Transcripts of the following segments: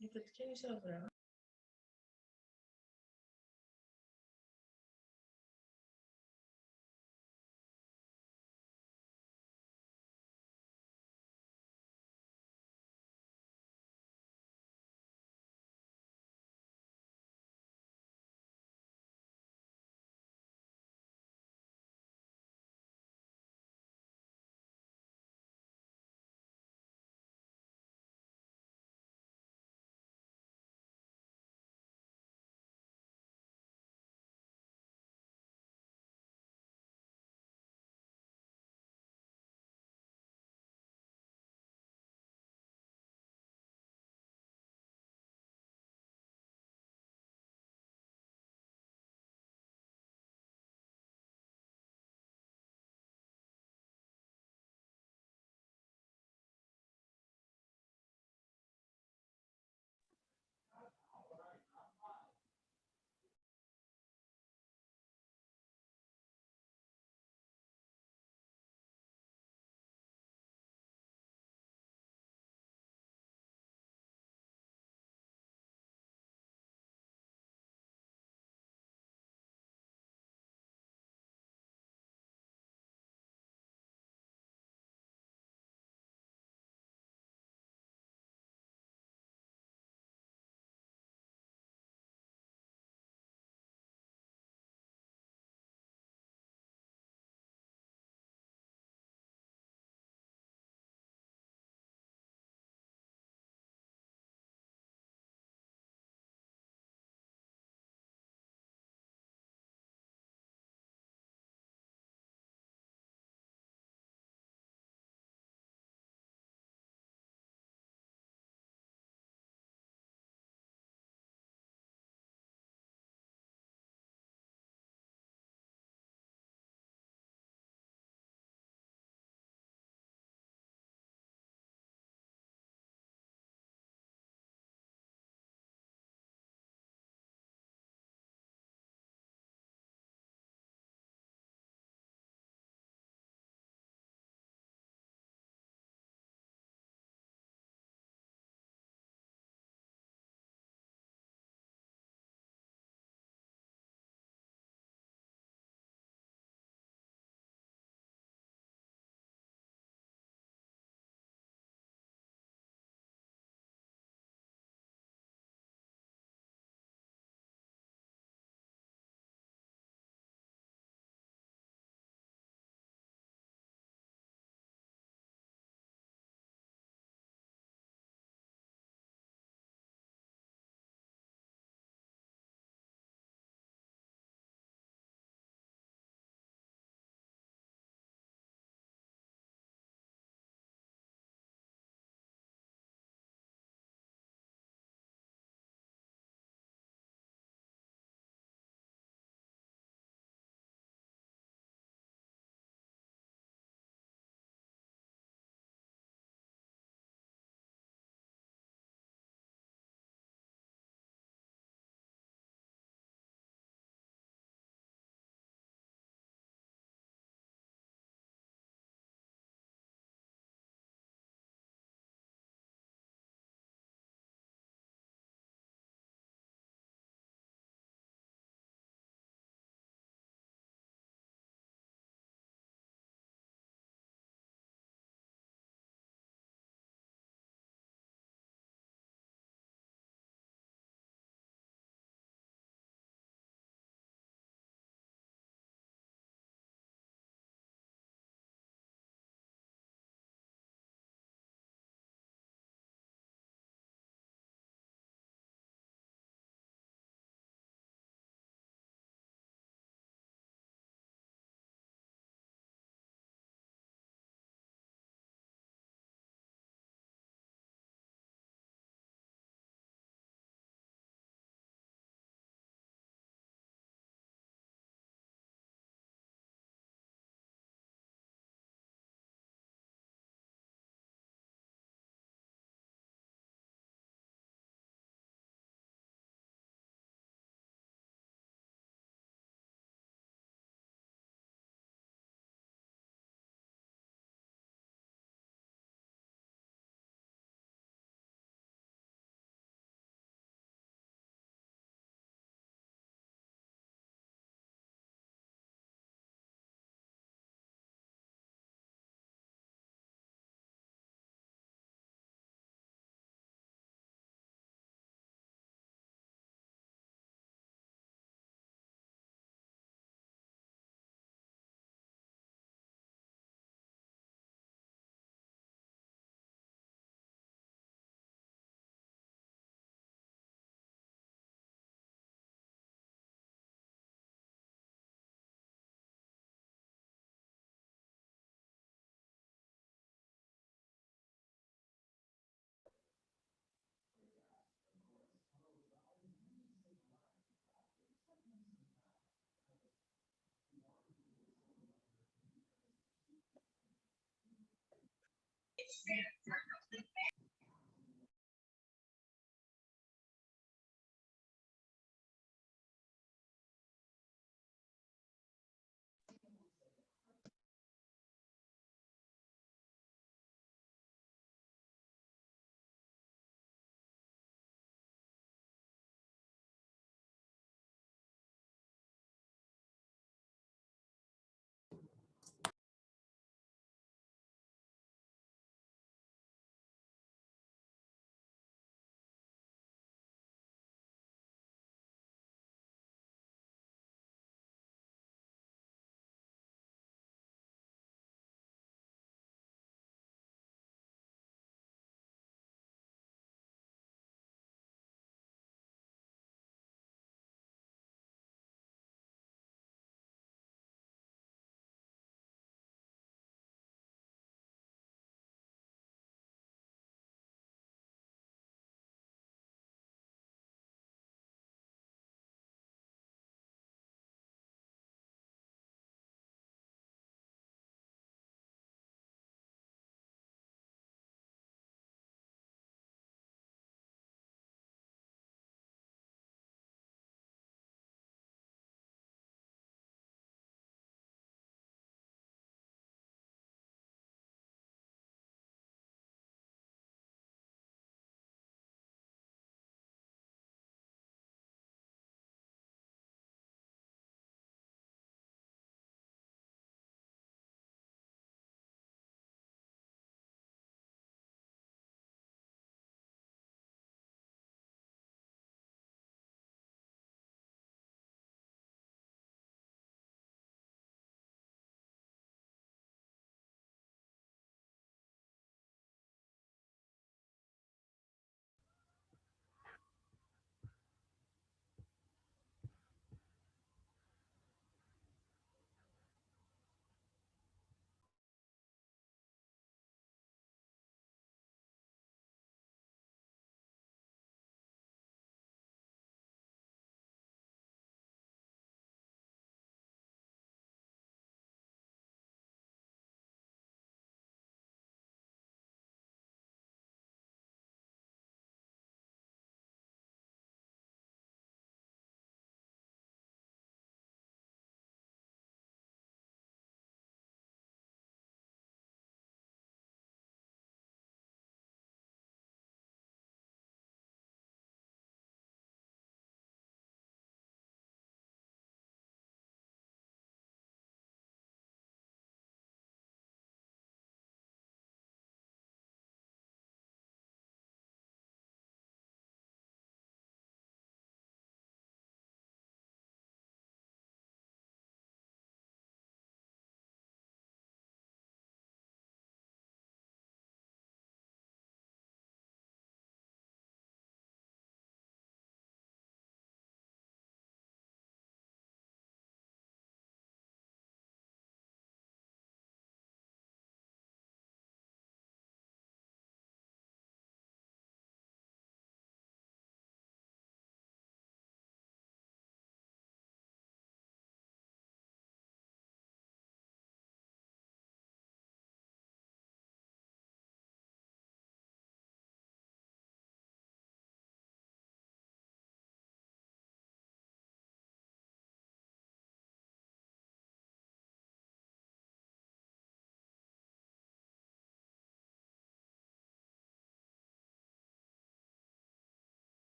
리프트 챙기시라고 그래요?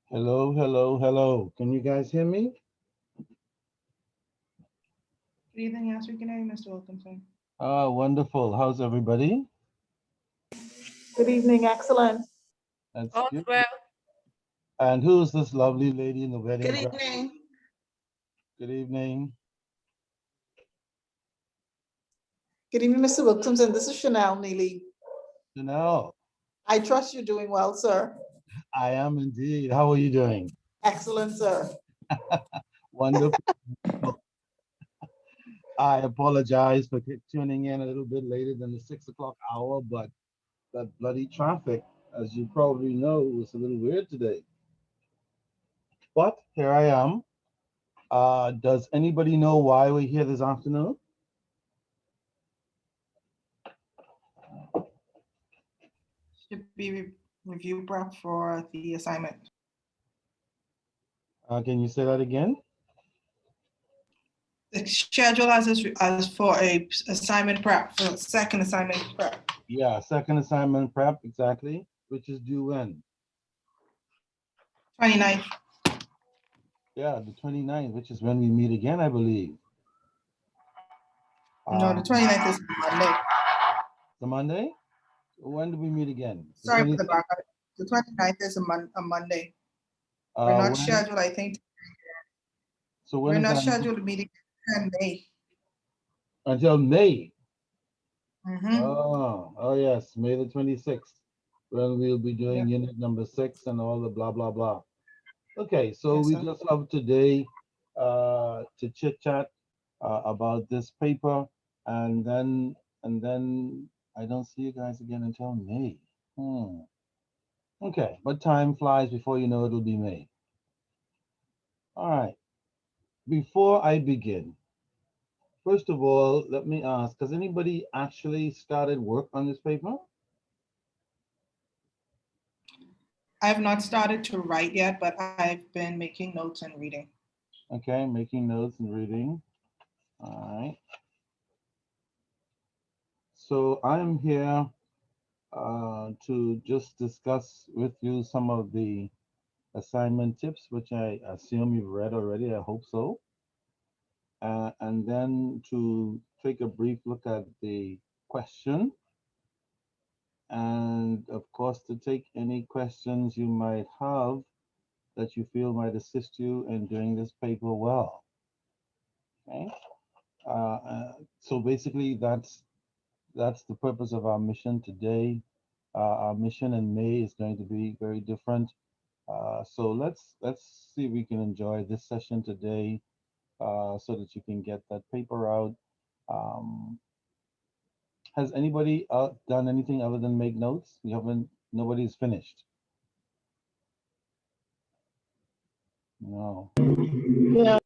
Hello, hello, hello. Can you guys hear me? Good evening. Yes, we can hear you, Mr. Wilkinson. Ah, wonderful. How's everybody? Good evening, excellent. That's All good. well. And who's this lovely lady in the wedding Good dress? evening. Good evening. Good evening, Mr. Wilkinson. This is Chanel Neely. Janelle, I trust you're doing well, sir. I am indeed. How are you doing? Excellent, sir. Wonderful. I apologize for tuning in a little bit later than the 6 o'clock hour, but that bloody traffic, as you probably know, was a little weird today. But here I am. Does anybody know why we're here this afternoon? Should be review prep for the assignment. Can you say that again? The schedule as for a assignment prep, for second assignment prep. Yeah, second assignment prep, exactly, which is due when? 29th. Yeah, the 29th, which is when we meet again, I believe. No, the 29th is Monday. The Monday? When do we meet again? The Sorry for the 26th? back. The 29th is a Monday. We're not When? scheduled, I think. So when We're is not that? scheduled to meet in May. Until May. Mm-hmm. Oh yes, May the 26th, when we'll be Yeah. doing unit number 6 and all the blah, blah, blah. Okay, so Yes, we sir. just have today to chit chat about this paper, and then I don't see you guys again until May. Hmm. Okay, but time flies before you know it'll be May. All right. Before I begin, first of all, let me ask: has anybody actually started work on this paper? I have not started to write yet, but I've been making notes and reading. Okay, making notes and reading. All right. So I'm here to just discuss with you some of the assignment tips, which I assume you've read already. I hope so. And then to take a brief look at the question, and of course, to take any questions you might have that you feel might assist you in doing this paper well. Okay. So basically, that's the purpose of our mission today. Our mission in May is going to be very different. So let's see if we can enjoy this session today, so that you can get that paper out. Um, has anybody done anything other than make notes? You haven't. Nobody's finished. No. No,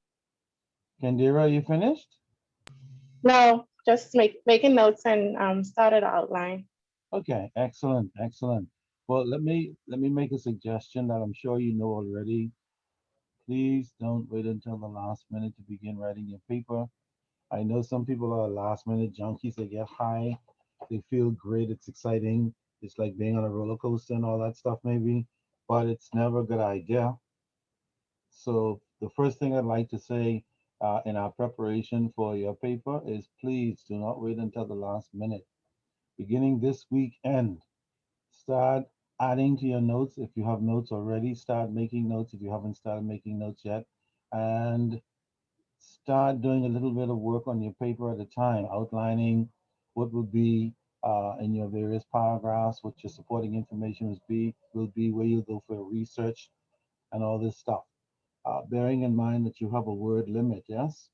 Kandira, you finished? no, just making notes and started outline. Okay, excellent, excellent. Well, let me make a suggestion that I'm sure you know already. Please don't wait until the last minute to begin writing your paper. I know some people are last minute junkies. They get high, they feel great, it's exciting. It's like being on a roller coaster and all that stuff, maybe, but it's never a good idea. So, the first thing I'd like to say in our preparation for your paper is please do not wait until the last minute. Beginning this weekend, start adding to your notes. If you have notes already, start making notes if you haven't started making notes yet. And start doing a little bit of work on your paper at a time, outlining what would be in your various paragraphs, what your supporting information will be, where you go for research, and all this stuff. Bearing in mind that you have a word limit, yes?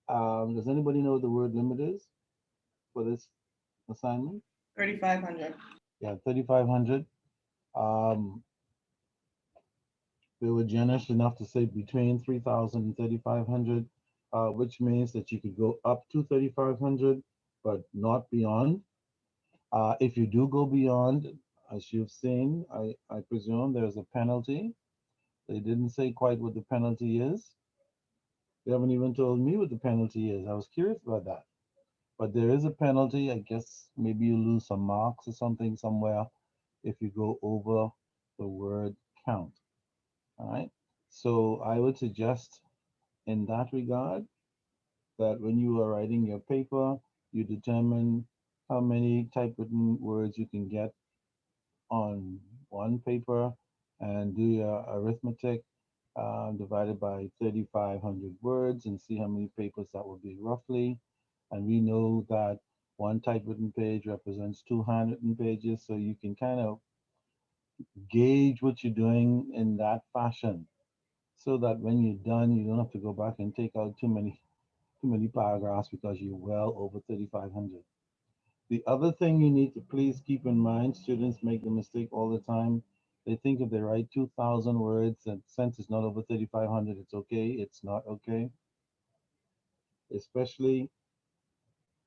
Does anybody know what the word limit is for this assignment? 3,500. Yeah, 3,500. Um, they were generous enough to say between 3,000 and 3,500, which means that you could go up to 3,500, but not beyond. If you do go beyond, as you've seen, I presume there's a penalty. They didn't say quite what the penalty is. They haven't even told me what the penalty is. I was curious about that. But there is a penalty. I guess maybe you lose some marks or something somewhere if you go over the word count. All right. So I would suggest in that regard that when you are writing your paper, you determine how many typewritten words you can get on one paper and do your arithmetic divided by 3,500 words and see how many papers that would be roughly. And we know that one typewritten page represents 200 pages, so you can kind of gauge what you're doing in that fashion so that when you're done, you don't have to go back and take out too many paragraphs because you're well over 3,500. The other thing you need to please keep in mind, students make the mistake all the time. They think if they write 2,000 words and since it's not over 3,500, it's okay. It's not okay, especially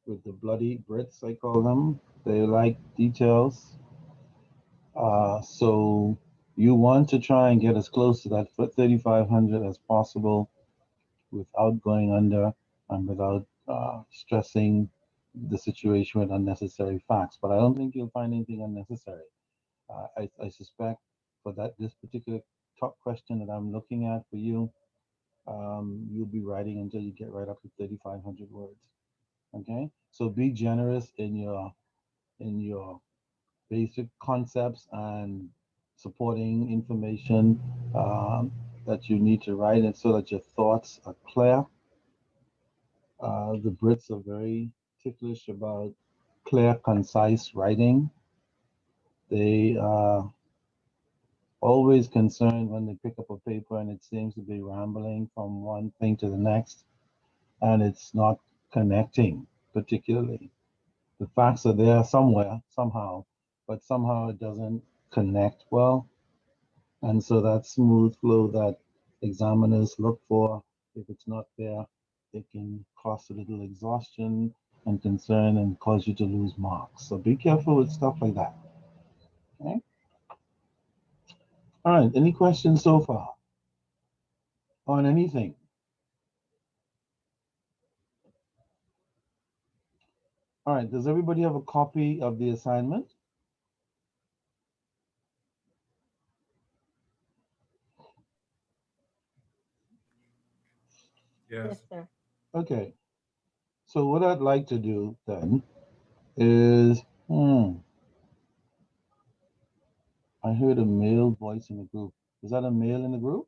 with the bloody Brits, I call them. They like details. So you want to try and get as close to that 3,500 as possible without going under and without stressing the situation with unnecessary facts. But I don't think you'll find anything unnecessary. I suspect for this particular top question that I'm looking at for you, you'll be writing until you get right up to 3,500 words. Okay, so be generous in your basic concepts and supporting information that you need to write, and so that your thoughts are clear. The Brits are very ticklish about clear, concise writing. They always concerned when they pick up a paper and it seems to be rambling from one thing to the next and it's not connecting particularly. The facts are there somewhere, somehow, but somehow it doesn't connect well. And so that smooth flow that examiners look for, if it's not there, it can cause a little exhaustion and concern and cause you to lose marks. So be careful with stuff like that. Okay? All right, any questions so far on anything? All right, does everybody have a copy of the assignment? Yes. Yes, sir. Okay, so what I'd like to do then is, I heard a male voice in the group. Is that a male in the group?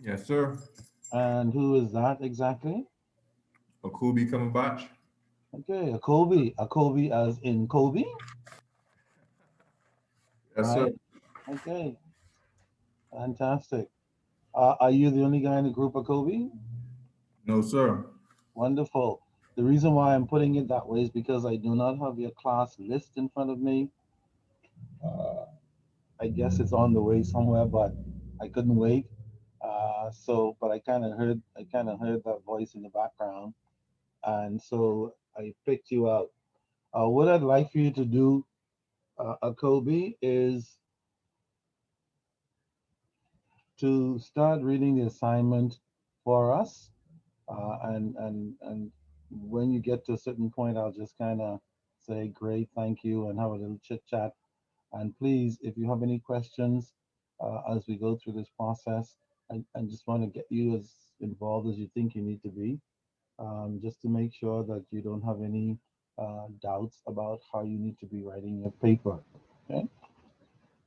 Yes, sir. And who is that exactly? Akubi Kamabach. Okay, a Kobe as in Kobe, Yes, sir. right? Okay, fantastic. Are you the only guy in the group, a Kobe? No, sir. Wonderful. The reason why I'm putting it that way is because I do not have your class list in front of me. Uh, I guess it's on the way somewhere, but I couldn't wait. But I kind of heard that voice in the background, and so I picked you out. What I'd like for you to do, Kobe, is to start reading the assignment for us, and when you get to a certain point, I'll just kind of say great, thank you, and have a little chit chat. And please, if you have any questions as we go through this process, I just want to get you as involved as you think you need to be, just to make sure that you don't have any doubts about how you need to be writing your paper. Okay.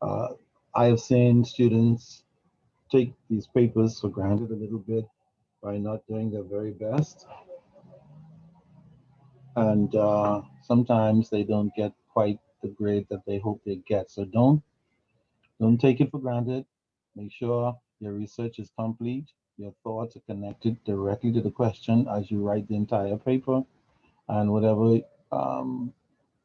Uh, I have seen students take these papers for granted a little bit by not doing their very best, and sometimes they don't get quite the grade that they hope they get. So don't take it for granted. Make sure your research is complete. Your thoughts are connected directly to the question as you write the entire paper, and whatever um,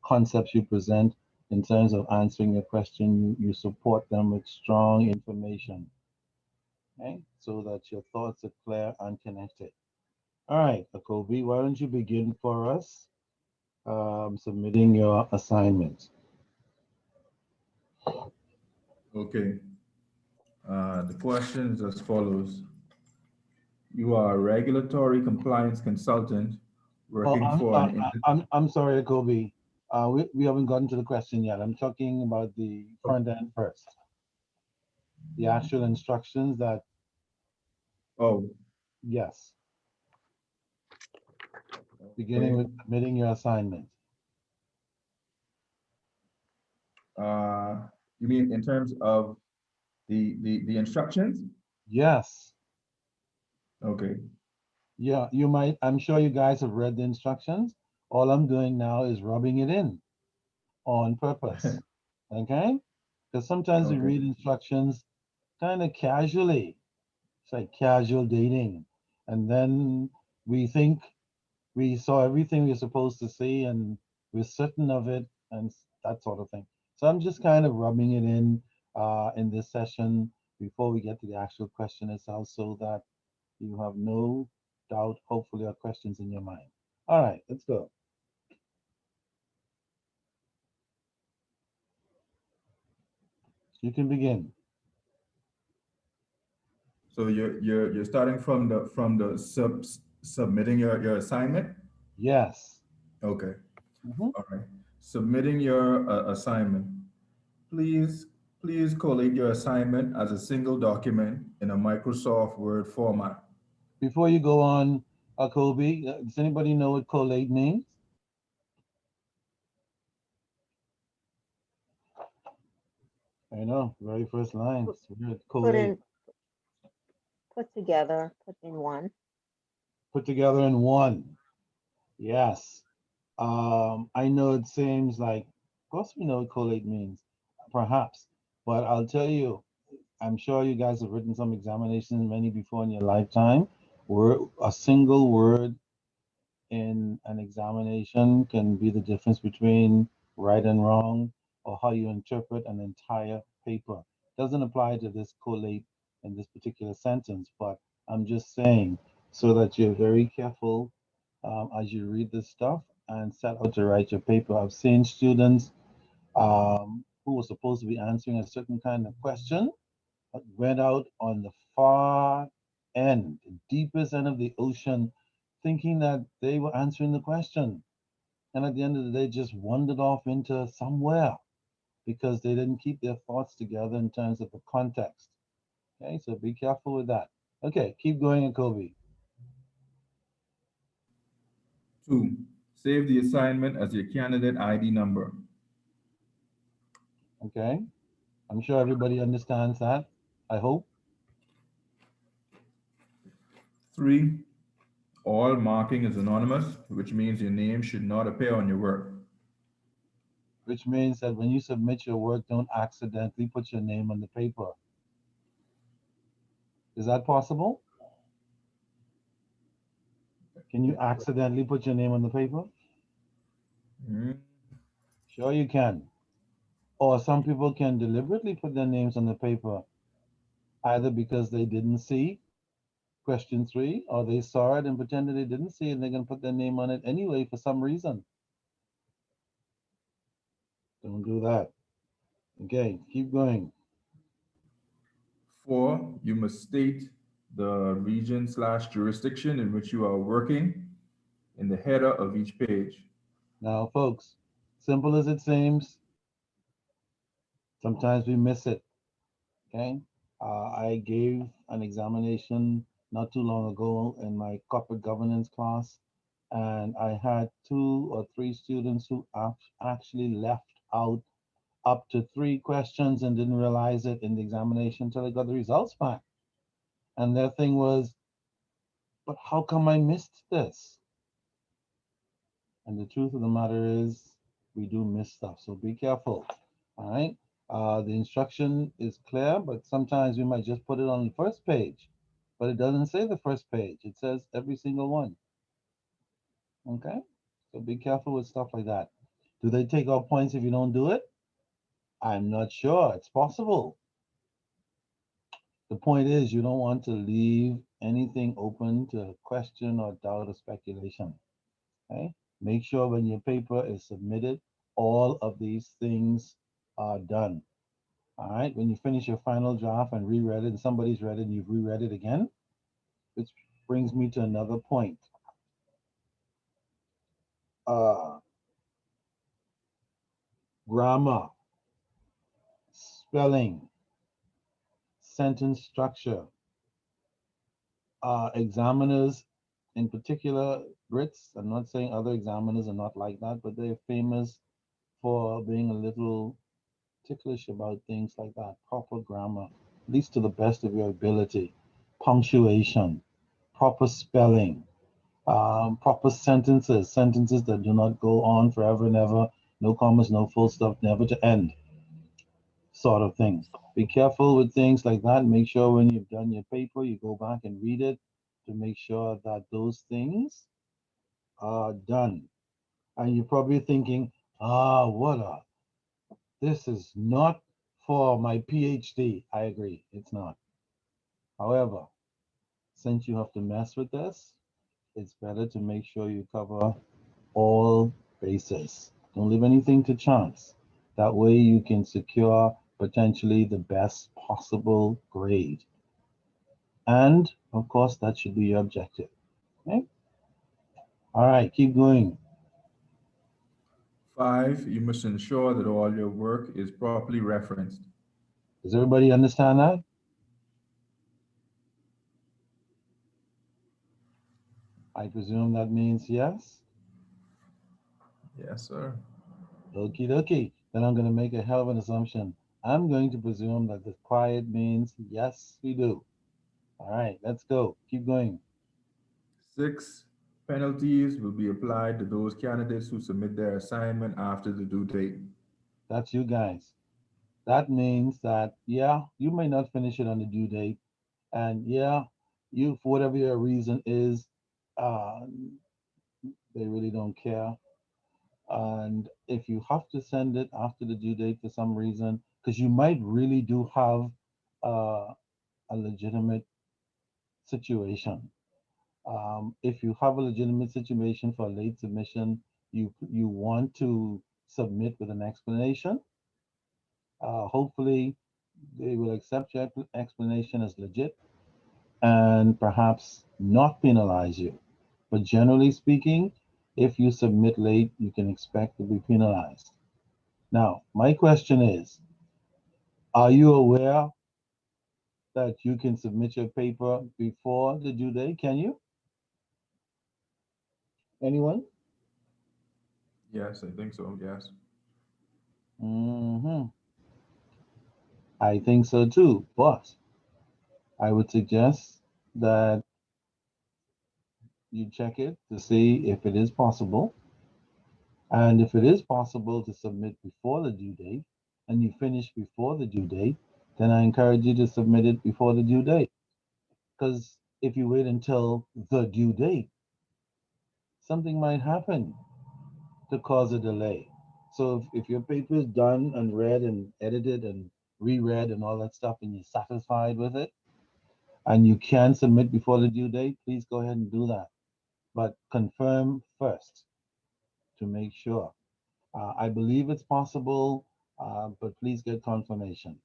concepts you present in terms of answering your question, you support them with strong information, okay? So that your thoughts are clear and connected. All right, Akobi, why don't you begin for us submitting your assignment? Okay. The question is as follows. You are a regulatory compliance consultant Oh, working I'm for sorry. an I'm sorry, Akobi. We haven't gotten to the question yet. I'm talking about the front end first. the actual instructions that, Oh, yes, beginning okay. with submitting your assignment. You mean in terms of the instructions? Yes, Okay. yeah, you might, I'm sure you guys have read the instructions. All I'm doing now is rubbing it in on purpose, okay? Because sometimes we Okay. read instructions kind of casually. It's like casual dating. And then we think we saw everything we're supposed to see and we're certain of it and that sort of thing. So I'm just kind of rubbing it in this session before we get to the actual question itself so that you have no doubt, hopefully, or questions in your mind. All right, let's go. You can begin. So you're starting from the submitting your assignment? Yes. Okay. Mhm. All right. Submitting your assignment. Please, please collate your assignment as a single document in a Microsoft Word format. Before you go on, Kobe, does anybody know what collate means? I know, very first line. It's weird. Put Collate. in, put together, put in one. Put together in one. Yes. I know it seems like, of course, we know what collate means, perhaps, but I'll tell you, I'm sure you guys have written some examinations, many before in your lifetime, where a single word in an examination can be the difference between right and wrong or how you interpret an entire paper. Doesn't apply to this collate in this particular sentence, but I'm just saying so that you're very careful as you read this stuff and set out to write your paper. I've seen students who were supposed to be answering a certain kind of question but went out on the far end, the deepest end of the ocean, thinking that they were answering the question. And at the end of the day, just wandered off into somewhere because they didn't keep their thoughts together in terms of the context. Okay, so be careful with that. Okay, keep going, Kobe. Two, save the assignment as your candidate ID number. Okay, I'm sure everybody understands that. I hope. Three, all marking is anonymous, which means your name should not appear on your work. Which means that when you submit your work, don't accidentally put your name on the paper. Is that possible? Can you accidentally put your name on the paper? Mm, Sure, you can. Or some people can deliberately put their names on the paper, either because they didn't see question three, or they saw it and pretended they didn't see it, and they're going to put their name on it anyway for some reason. Don't do that. Okay, keep going. Four, you must state the region/jurisdiction in which you are working in the header of each page. Now, folks, simple as it seems, sometimes we miss it. Okay, I gave an examination not too long ago in my corporate governance class, and I had 2 or 3 students who actually left out up to 3 questions and didn't realize it in the examination until they got the results back. And their thing was, but how come I missed this? And the truth of the matter is, we do miss stuff. So be careful. All right. The instruction is clear, but sometimes we might just put it on the first page, but it doesn't say the first page. It says every single one. Okay. So be careful with stuff like that. Do they take off points if you don't do it? I'm not sure. It's possible. The point is, you don't want to leave anything open to question or doubt or speculation. Okay? Make sure when your paper is submitted, all of these things are done. All right. When you finish your final draft and reread it, and somebody's read it and you've reread it again, which brings me to another point. Uh, Grammar, spelling, sentence structure. Examiners, in particular, Brits, I'm not saying other examiners are not like that, but they're famous for being a little ticklish about things like that. Proper grammar, at least to the best of your ability. Punctuation, proper spelling, proper sentences, sentences that do not go on forever and ever, no commas, no full stop, never to end, sort of thing. Be careful with things like that. Make sure when you've done your paper, you go back and read it to make sure that those things are done. And you're probably thinking, this is not for my PhD. I agree, it's not. However, since you have to mess with this, it's better to make sure you cover all bases. Don't leave anything to chance. That way you can secure potentially the best possible grade. And of course, that should be your objective. Okay? All right, keep going. 5, you must ensure that all your work is properly referenced. Does everybody understand that? I presume that means yes. Yes, sir. Okie dokie. Then I'm going to make a hell of an assumption. I'm going to presume that the quiet means yes, we do. All right, let's go. Keep going. 6, penalties will be applied to those candidates who submit their assignment after the due date. That's you guys. That means that, yeah, you may not finish it on the due date. And yeah, you, for whatever your reason is, uh, they really don't care. And if you have to send it after the due date for some reason, because you might really do have a legitimate situation. If you have a legitimate situation for a late submission, you want to submit with an explanation. Hopefully, they will accept your explanation as legit and perhaps not penalize you. But generally speaking, if you submit late, you can expect to be penalized. Now, my question is, are you aware that you can submit your paper before the due date? Can you? Anyone? Yes, I think so. Yes. Hmm. I think so too, but I would suggest that you check it to see if it is possible. And if it is possible to submit before the due date and you finish before the due date, then I encourage you to submit it before the due date. Because if you wait until the due date, something might happen to cause a delay. So if your paper is done and read and edited and reread and all that stuff and you're satisfied with it and you can submit before the due date, please go ahead and do that. But confirm first to make sure. I believe it's possible, but please get confirmation.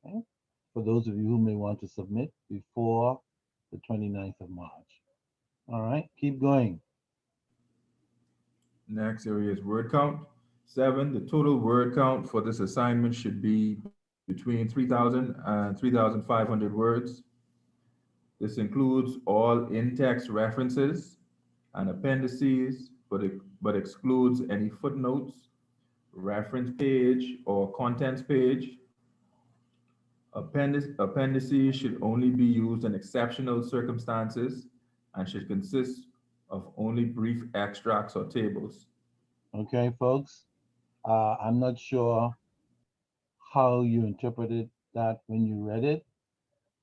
Okay? For those of you who may want to submit before the 29th of March. All right, keep going. Next area is word count. 7, the total word count for this assignment should be between 3,000 and 3,500 words. This includes all in-text references and appendices, but excludes any footnotes, reference page, or contents page. Appendices should only be used in exceptional circumstances and should consist of only brief extracts or tables. Okay, folks. I'm not sure how you interpreted that when you read it,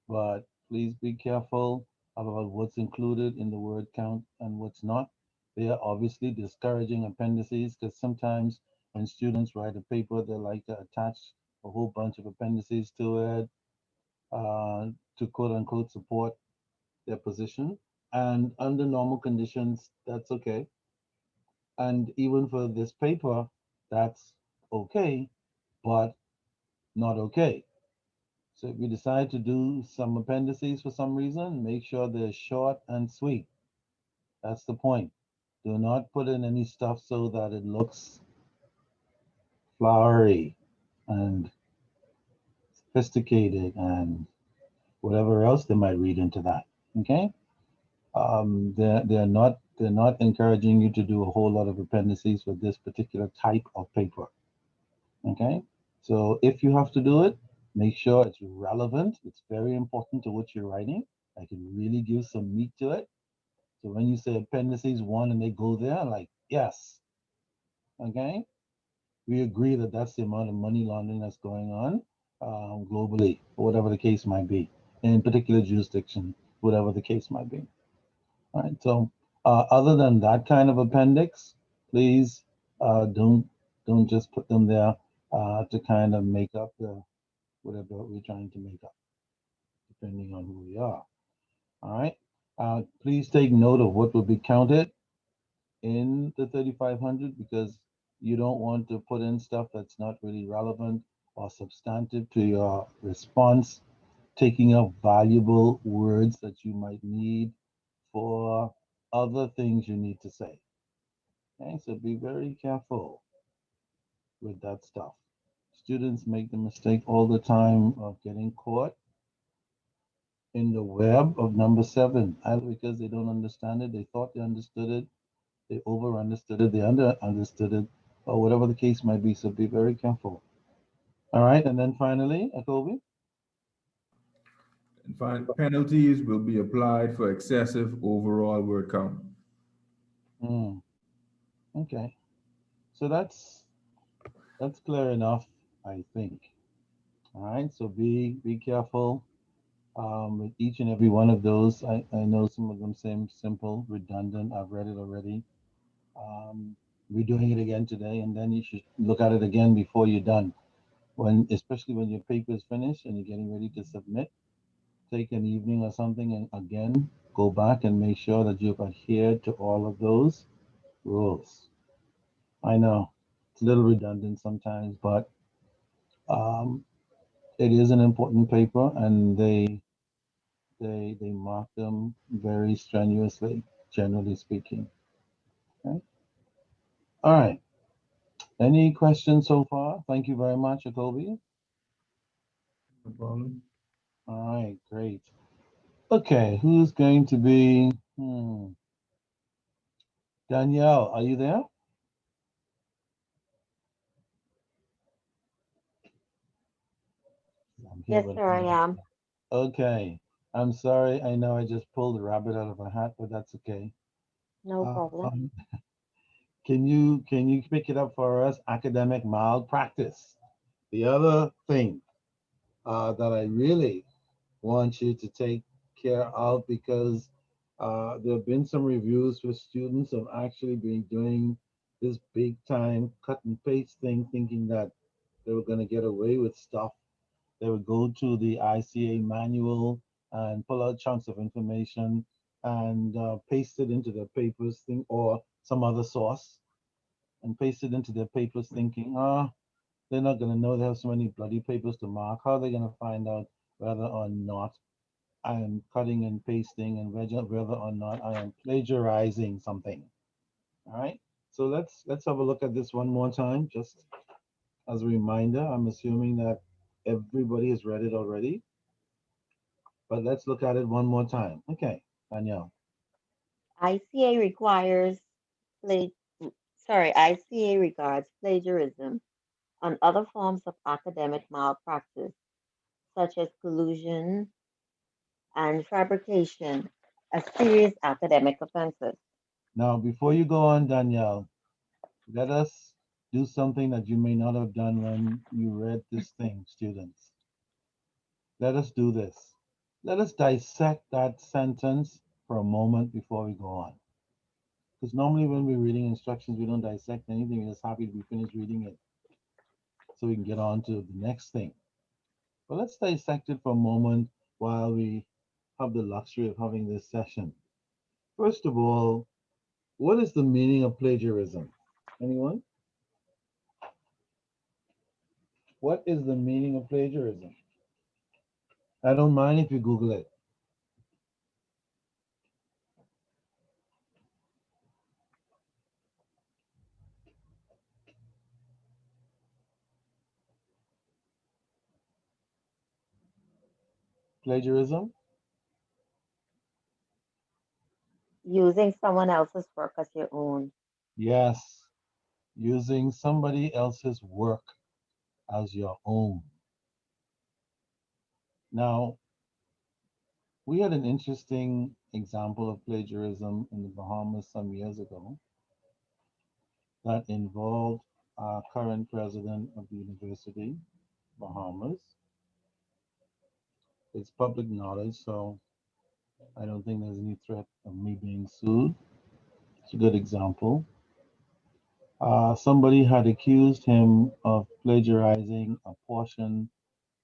but please be careful about what's included in the word count and what's not. They are obviously discouraging appendices because sometimes when students write a paper, they like to attach a whole bunch of appendices to it to quote unquote support their position. And under normal conditions, that's okay. And even for this paper, that's okay, but not okay. So if you decide to do some appendices for some reason, make sure they're short and sweet. That's the point. Do not put in any stuff so that it looks flowery and sophisticated and whatever else they might read into that. Okay. They're not encouraging you to do a whole lot of appendices for this particular type of paper. Okay. So if you have to do it, make sure it's relevant. It's very important to what you're writing. I can really give some meat to it. So when you say appendices one and they go there, like, yes. Okay. We agree that that's the amount of money laundering that's going on globally, or whatever the case might be, in particular jurisdiction, whatever the case might be. All right. So other than that kind of appendix, please don't just put them there to kind of make up the whatever we're trying to make up, depending on who we are. All right. Please take note of what will be counted in the 3,500 because you don't want to put in stuff that's not really relevant or substantive to your response, taking up valuable words that you might need for other things you need to say. Okay, so be very careful with that stuff. Students make the mistake all the time of getting caught in the web of number 7, either because they don't understand it, they thought they understood it, they over understood it, they under understood it, or whatever the case might be. So be very careful. All right, and then finally, Akobe. And penalties will be applied for excessive overall word count. Okay, so that's clear enough, I think. All right, so be careful with each and every one of those. I know some of them seem simple, redundant. I've read it already. We're doing it again today, and then you should look at it again before you're done. Especially when your paper is finished and you're getting ready to submit, take an evening or something and again go back and make sure that you've adhered to all of those rules. I know it's a little redundant sometimes, but um, it is an important paper, and they mark them very strenuously, generally speaking. Okay. All right. Any questions so far? Thank you very much, Jacoby. No problem. All right, great. Okay, who's going to be? Danielle, are you there? I'm here, Yes, but sir, I am. okay. I'm sorry. I know I just pulled the rabbit out of a hat, but that's okay. No problem. Um, can you pick it up for us? Academic malpractice. The other thing that I really want you to take care of because there have been some reviews for students of actually been doing this big time cut and paste thing, thinking that they were going to get away with stuff. They would go to the ICA manual and pull out chunks of information and paste it into their papers thing or some other source and paste it into their papers thinking, they're not going to know they have so many bloody papers to mark. How are they going to find out whether or not I am cutting and pasting and whether or not I am plagiarizing something? All right. So let's have a look at this one more time, just as a reminder. I'm assuming that everybody has read it already, but let's look at it one more time. Okay, Danielle. ICA requires pla- ICA regards plagiarism and other forms of academic malpractice, such as collusion and fabrication, as serious academic offenses. Now, before you go on, Danielle, let us do something that you may not have done when you read this thing, students. Let us do this. Let us dissect that sentence for a moment before we go on. Because normally when we're reading instructions, we don't dissect anything. We're just happy to be finished reading it so we can get on to the next thing. But let's dissect it for a moment while we have the luxury of having this session. First of all, what is the meaning of plagiarism? Anyone? What is the meaning of plagiarism? I don't mind if you Google it. Plagiarism? Using someone else's work as your own. Yes. Using somebody else's work as your own. Now, we had an interesting example of plagiarism in the Bahamas some years ago that involved our current president of the university, Bahamas. It's public knowledge, so I don't think there's any threat of me being sued. It's a good example. Somebody had accused him of plagiarizing a portion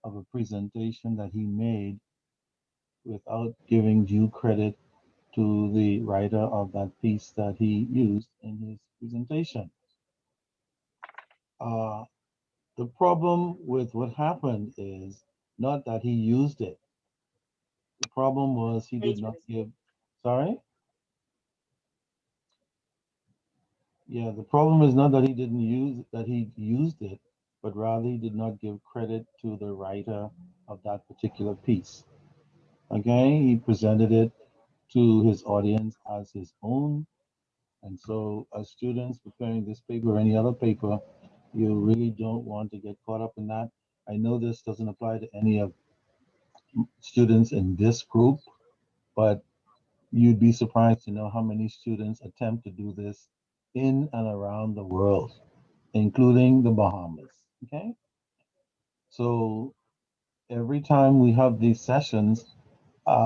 of a presentation that he made without giving due credit to the writer of that piece that he used in his presentation. Uh, the problem with what happened is not that he used it. The problem was he did not give, sorry? Yeah, the problem is not that he didn't use, that he used it, but rather he did not give credit to the writer of that particular piece. Okay, he presented it to his audience as his own. And so, as students preparing this paper or any other paper, you really don't want to get caught up in that. I know this doesn't apply to any of students in this group, but you'd be surprised to know how many students attempt to do this in and around the world, including the Bahamas. Okay, so every time we have these sessions,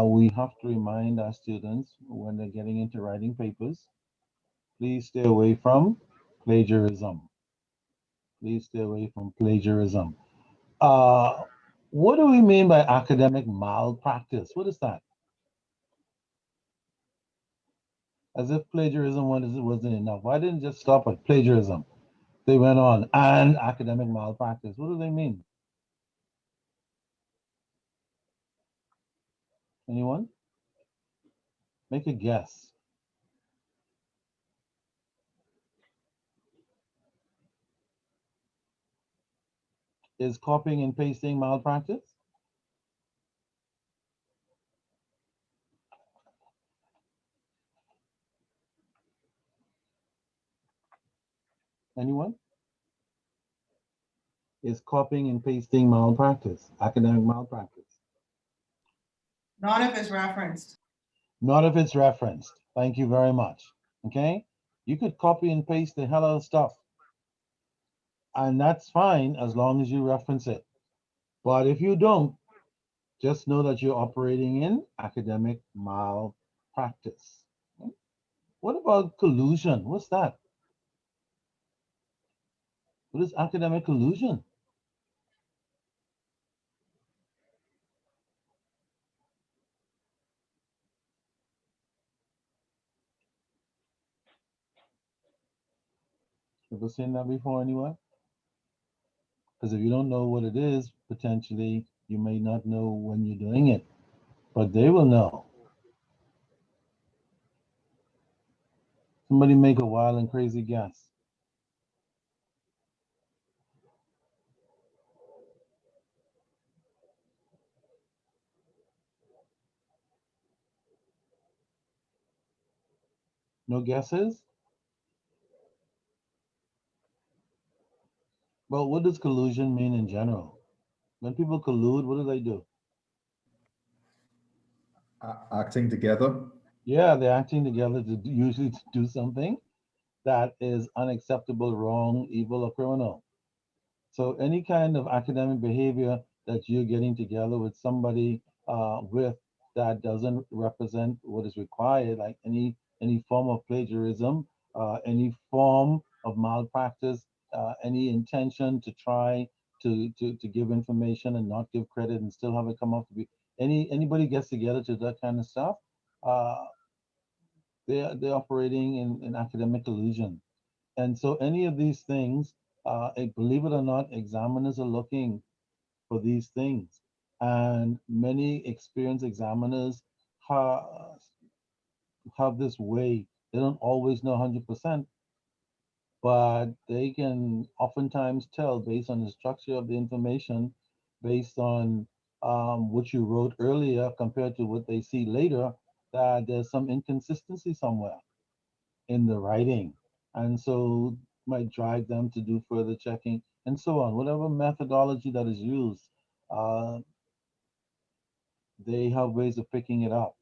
we have to remind our students when they're getting into writing papers, please stay away from plagiarism. Please stay away from plagiarism. Uh, what do we mean by academic malpractice? What is that? As if plagiarism wasn't enough. Why didn't it just stop at plagiarism? They went on and academic malpractice. What do they mean? Anyone? Make a guess. Is copying and pasting malpractice? Anyone? Is copying and pasting malpractice, academic malpractice? Not if it's referenced. Not if it's referenced. Thank you very much. Okay? You could copy and paste the hell out of stuff, and that's fine as long as you reference it. But if you don't, just know that you're operating in academic malpractice. What about collusion? What's that? What is academic collusion? Ever seen that before anywhere? Because if you don't know what it is, potentially you may not know when you're doing it, but they will know. Somebody make a wild and crazy guess. No guesses? Well, what does collusion mean in general? When people collude, what do they do? Acting together. Yeah, they're acting together to usually to do something that is unacceptable, wrong, evil, or criminal. So any kind of academic behavior that you're getting together with somebody with that doesn't represent what is required, like any form of plagiarism, any form of malpractice, any intention to try to give information and not give credit and still have it come off to be anybody gets together to that kind of stuff, uh, they're operating in academic illusion. And so any of these things, believe it or not, examiners are looking for these things. And many experienced examiners have this way. They don't always know 100%, but they can oftentimes tell based on the structure of the information, based on what you wrote earlier compared to what they see later, that there's some inconsistency somewhere in the writing. And so might drive them to do further checking and so on. Whatever methodology that is used, uh, they have ways of picking it up.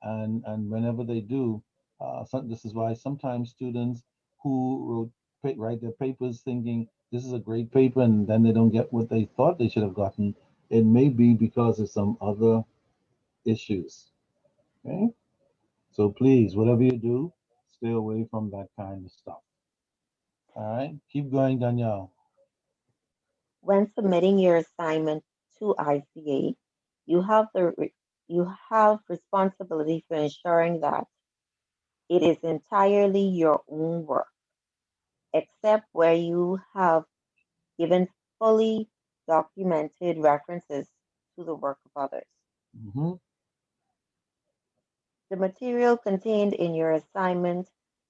And whenever they do, this is why sometimes students who write their papers thinking this is a great paper and then they don't get what they thought they should have gotten, it may be because of some other issues. Okay? So please, whatever you do, stay away from that kind of stuff. All right? Keep going, Danielle. When submitting your assignment to ICA, you have responsibility for ensuring that it is entirely your own work, except where you have given fully documented references to the work of others. Hmm. The material contained in your assignment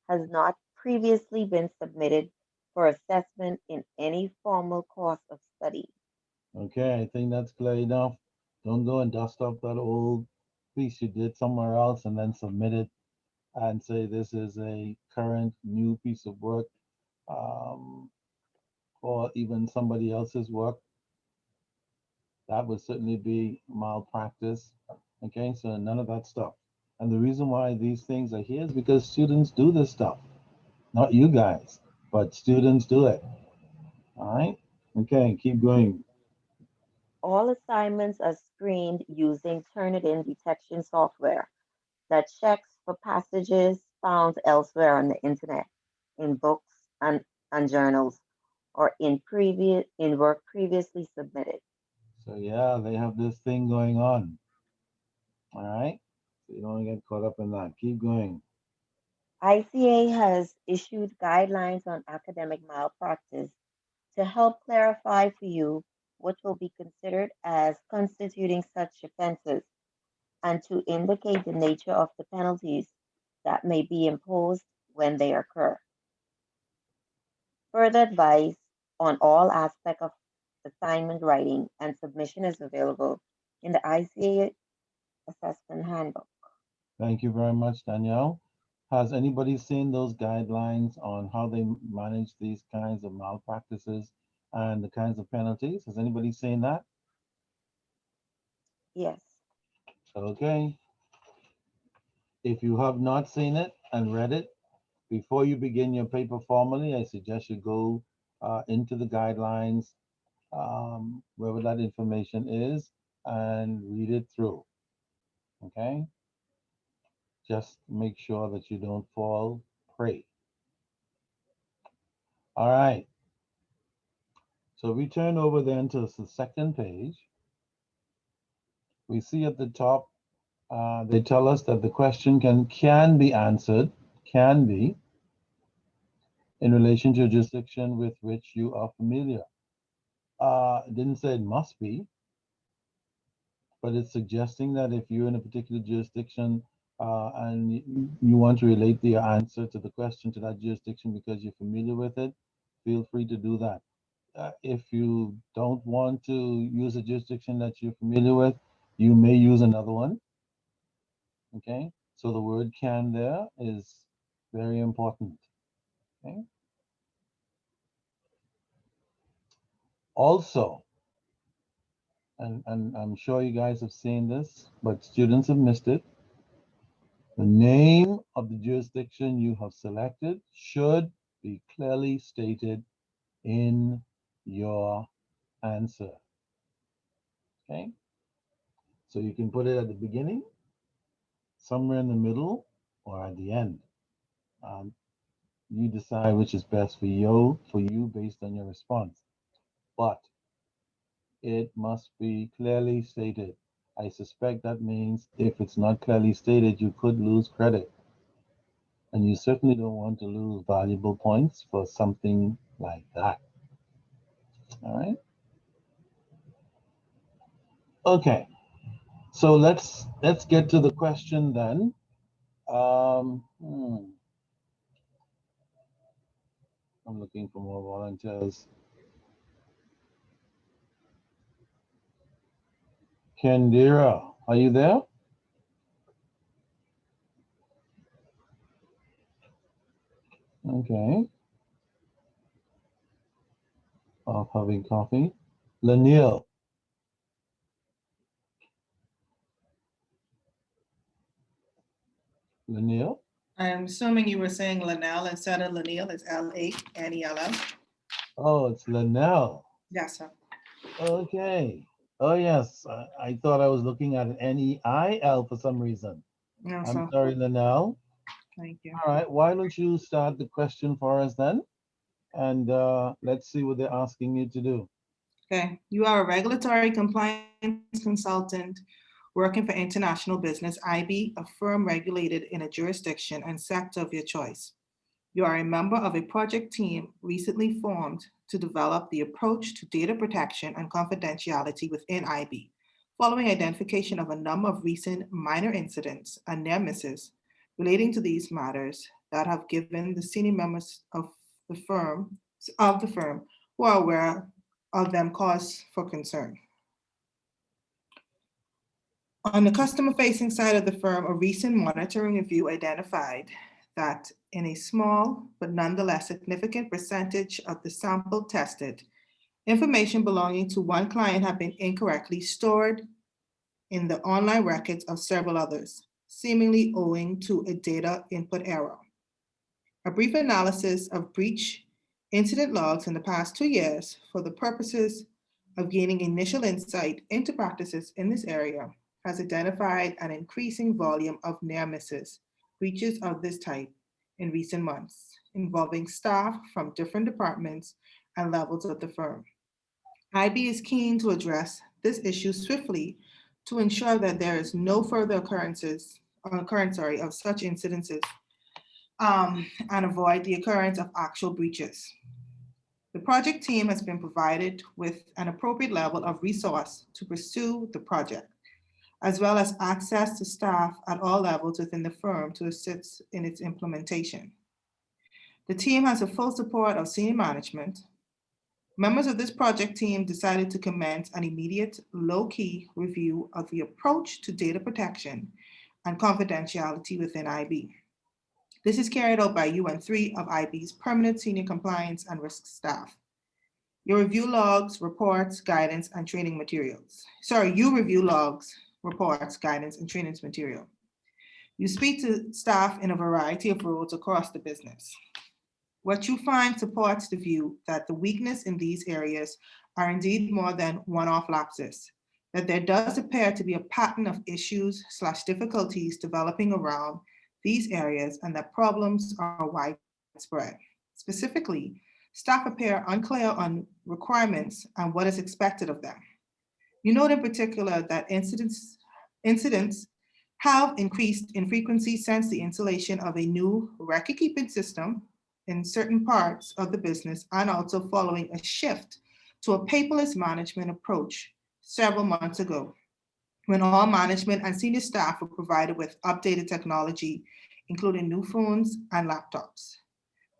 has not previously been submitted for assessment in any formal course of study. Okay, I think that's clear enough. Don't go and dust off that old piece you did somewhere else and then submit it and say this is a current new piece of work, um, or even somebody else's work. That would certainly be malpractice. Okay, so none of that stuff. And the reason why these things are here is because students do this stuff. Not you guys, but students do it. All right? Okay, keep going. All assignments are screened using Turnitin detection software that checks for passages found elsewhere on the internet, in books and journals, or in work previously submitted. So yeah, they have this thing going on. All right? So you don't get caught up in that. Keep going. ICA has issued guidelines on academic malpractice to help clarify for you what will be considered as constituting such offenses and to indicate the nature of the penalties that may be imposed when they occur. Further advice on all aspects of assignment writing and submission is available in the ICA Assessment Handbook. Thank you very much, Danielle. Has anybody seen those guidelines on how they manage these kinds of malpractices and the kinds of penalties? Has anybody seen that? Yes. Okay. If you have not seen it and read it, before you begin your paper formally, I suggest you go into the guidelines, wherever that information is, and read it through. Okay? Just make sure that you don't fall prey. All right. So we turn over then to the second page. We see at the top, they tell us that the question can be answered, can be, in relation to a jurisdiction with which you are familiar. It didn't say it must be, but it's suggesting that if you're in a particular jurisdiction and you want to relate the answer to the question to that jurisdiction because you're familiar with it, feel free to do that. If you don't want to use a jurisdiction that you're familiar with, you may use another one. Okay, so the word can there is very important. Okay, also, and I'm sure you guys have seen this, but students have missed it. The name of the jurisdiction you have selected should be clearly stated in your answer. Okay, so you can put it at the beginning, somewhere in the middle, or at the end. Um, you decide which is best for you based on your response. But it must be clearly stated. I suspect that means if it's not clearly stated, you could lose credit. And you certainly don't want to lose valuable points for something like that. All right. Okay. So let's get to the question then. Um, hmm, I'm looking for more volunteers. Kendira, are you there? Okay. Off having coffee. Lanil. Lanil? I'm assuming you were saying Linnell instead of Lanil. It's Lanell. Oh, it's Lanel. Yes, sir. Okay. Oh, yes. I thought I was looking at an Neil for some reason. No, I'm sir. sorry, Lanel. Thank you. All right. Why don't you start the question for us then? And let's see what they're asking you to do. Okay. You are a regulatory compliance consultant working for international business, IB, a firm regulated in a jurisdiction and sector of your choice. You are a member of a project team recently formed to develop the approach to data protection and confidentiality within IB, following identification of a number of recent minor incidents and near misses relating to these matters that have given the senior members of the firm who are aware of them cause for concern. On the customer-facing side of the firm, a recent monitoring review identified that in a small but nonetheless significant percentage of the sample tested, information belonging to one client had been incorrectly stored in the online records of several others, seemingly owing to a data input error. A brief analysis of breach incident logs in the past 2 years for the purposes of gaining initial insight into practices in this area has identified an increasing volume of near misses, breaches of this type in recent months, involving staff from different departments and levels of the firm. IB is keen to address this issue swiftly to ensure that there is no further occurrence of such incidences and avoid the occurrence of actual breaches. The project team has been provided with an appropriate level of resource to pursue the project, as well as access to staff at all levels within the firm to assist in its implementation. The team has the full support of senior management. Members of this project team decided to commence an immediate low-key review of the approach to data protection and confidentiality within IB. This is carried out by you and three of IB's permanent senior compliance and risk staff. You review logs, reports, guidance, and training materials. You review logs, reports, guidance, and trainings material. You speak to staff in a variety of roles across the business. What you find supports the view that the weakness in these areas are indeed more than one-off lapses, that there does appear to be a pattern of issues/difficulties developing around these areas and that problems are widespread. Specifically, staff appear unclear on requirements and what is expected of them. You note in particular that incidents have increased in frequency since the installation of a new record-keeping system in certain parts of the business and also following a shift to a paperless management approach several months ago, when all management and senior staff were provided with updated technology, including new phones and laptops.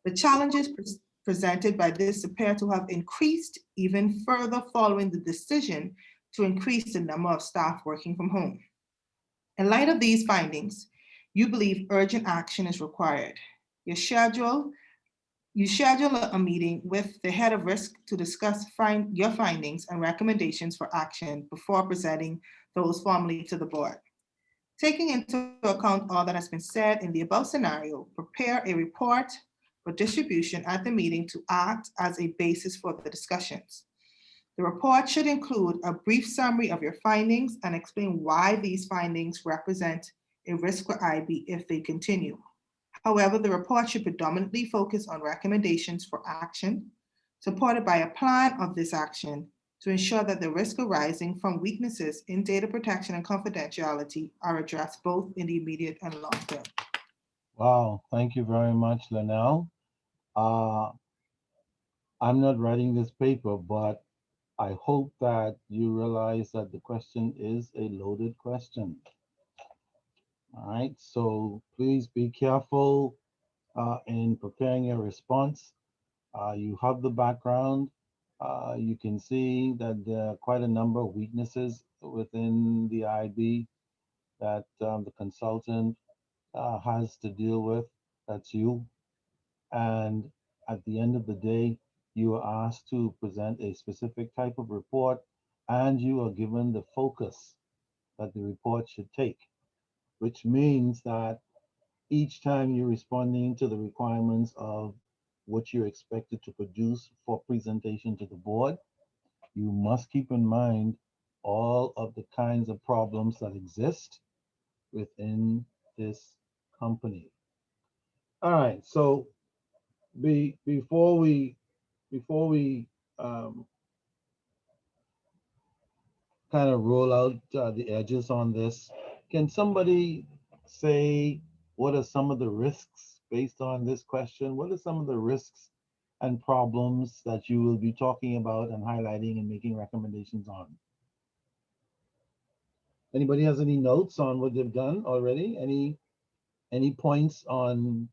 The challenges presented by this appear to have increased even further following the decision to increase the number of staff working from home. In light of these findings, you believe urgent action is required. You schedule a meeting with the head of risk to discuss your findings and recommendations for action before presenting those formally to the board. Taking into account all that has been said in the above scenario, prepare a report for distribution at the meeting to act as a basis for the discussions. The report should include a brief summary of your findings and explain why these findings represent a risk for IB if they continue. However, the report should predominantly focus on recommendations for action, supported by a plan of this action to ensure that the risk arising from weaknesses in data protection and confidentiality are addressed both in the immediate and long term. Wow, thank you very much, Lanel. I'm not writing this paper, but I hope that you realize that the question is a loaded question. All right, so please be careful in preparing your response. You have the background. You can see that there are quite a number of weaknesses within the IB that the consultant has to deal with. That's you. And at the end of the day, you are asked to present a specific type of report, and you are given the focus that the report should take, which means that each time you're responding to the requirements of what you're expected to produce for presentation to the board, you must keep in mind all of the kinds of problems that exist within this company. All right, so before we um, kind of roll out the edges on this, can somebody say what are some of the risks based on this question? What are some of the risks and problems that you will be talking about and highlighting and making recommendations on? Anybody has any notes on what they've done already? Any points on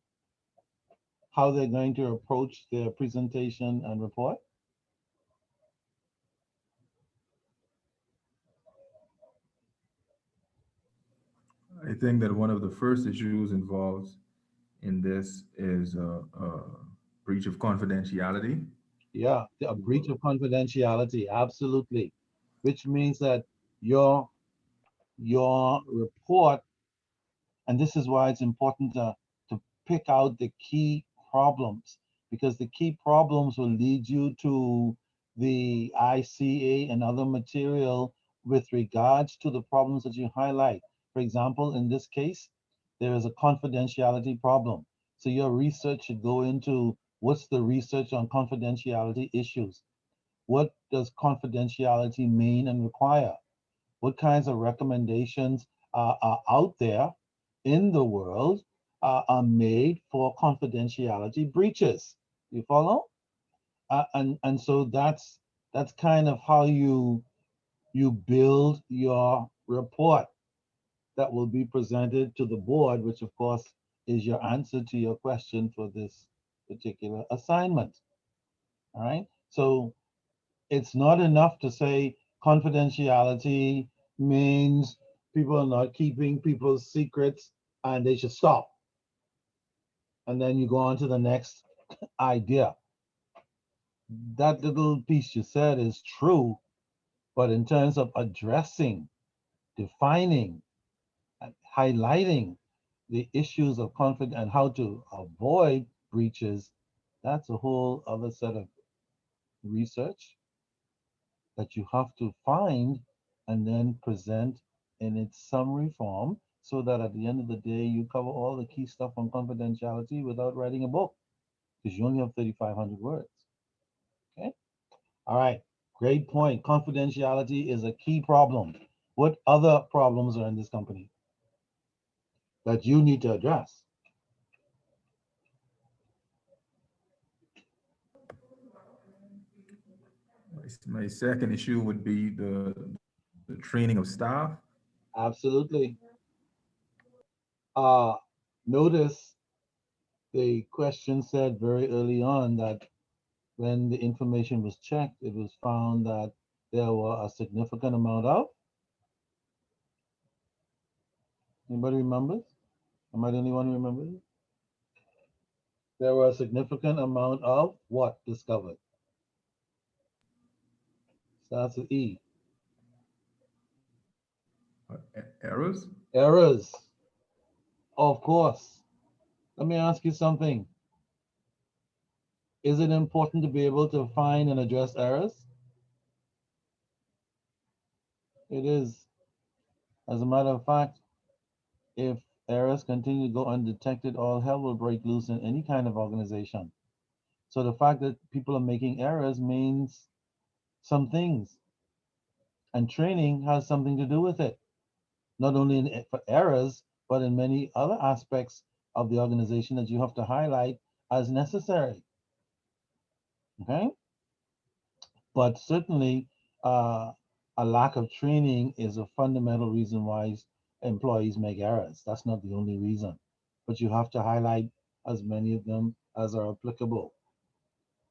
how they're going to approach their presentation and report? I think that one of the first issues involved in this is breach of confidentiality. Yeah, a breach of confidentiality, absolutely. Which means that your your report, and this is why it's important to pick out the key problems, because the key problems will lead you to the ICA and other material with regards to the problems that you highlight. For example, in this case, there is a confidentiality problem. So your research should go into what's the research on confidentiality issues? What does confidentiality mean and require? What kinds of recommendations are out there in the world are made for confidentiality breaches? You follow? And so that's kind of how you build your report that will be presented to the board, which of course is your answer to your question for this particular assignment. All right. So it's not enough to say confidentiality means people are not keeping people's secrets and they should stop. And then you go on to the next idea. That little piece you said is true, but in terms of addressing, defining, and highlighting the issues of conflict and how to avoid breaches, that's a whole other set of research that you have to find and then present in its summary form so that at the end of the day you cover all the key stuff on confidentiality without writing a book because you only have 3,500 words. Okay. All right. Great point. Confidentiality is a key problem. What other problems are in this company that you need to address? My second issue would be the training of staff. Absolutely. Uh, Notice the question said very early on that when the information was checked, it was found that there were a significant amount of, anybody remembers? Am I the only one who remembers? There were a significant amount of what discovered? Starts with E. Errors. Errors, of course. Let me ask you something. Is it important to be able to find and address errors? It is. As a matter of fact, if errors continue to go undetected, all hell will break loose in any kind of organization. So the fact that people are making errors means some things, and training has something to do with it. Not only for errors, but in many other aspects of the organization that you have to highlight as necessary. Okay, but certainly a lack of training is a fundamental reason why employees make errors. That's not the only reason, but you have to highlight as many of them as are applicable.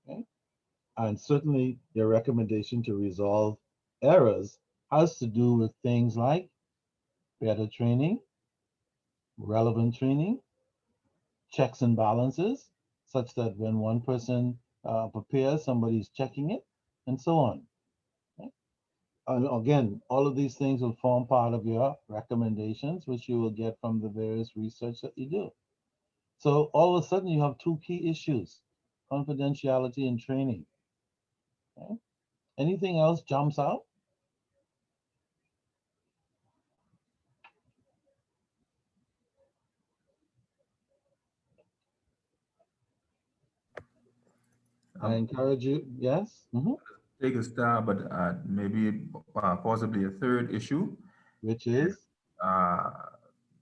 Okay, And certainly your recommendation to resolve errors has to do with things like better training, relevant training, checks and balances, such that when one person prepares, somebody's checking it, and so on. Okay? And again, all of these things will form part of your recommendations, which you will get from the various research that you do. So all of a sudden, you have two key issues: confidentiality and training. Okay? Anything else jumps out? I encourage you. Yes. Take a stab at maybe possibly a third issue, Which is, uh,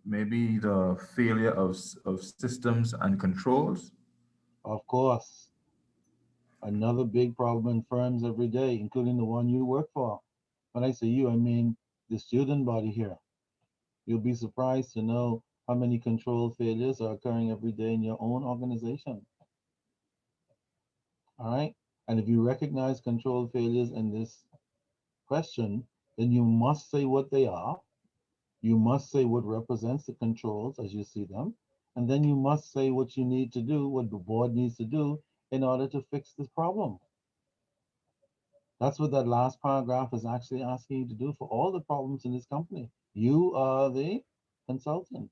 maybe the failure of systems and controls. of course, another big problem in firms every day, including the one you work for. When I say you, I mean the student body here. You'll be surprised to know how many control failures are occurring every day in your own organization. All right. And if you recognize control failures in this question, then you must say what they are. You must say what represents the controls as you see them. And then you must say what you need to do, what the board needs to do in order to fix this problem. That's what that last paragraph is actually asking you to do for all the problems in this company. You are the consultant.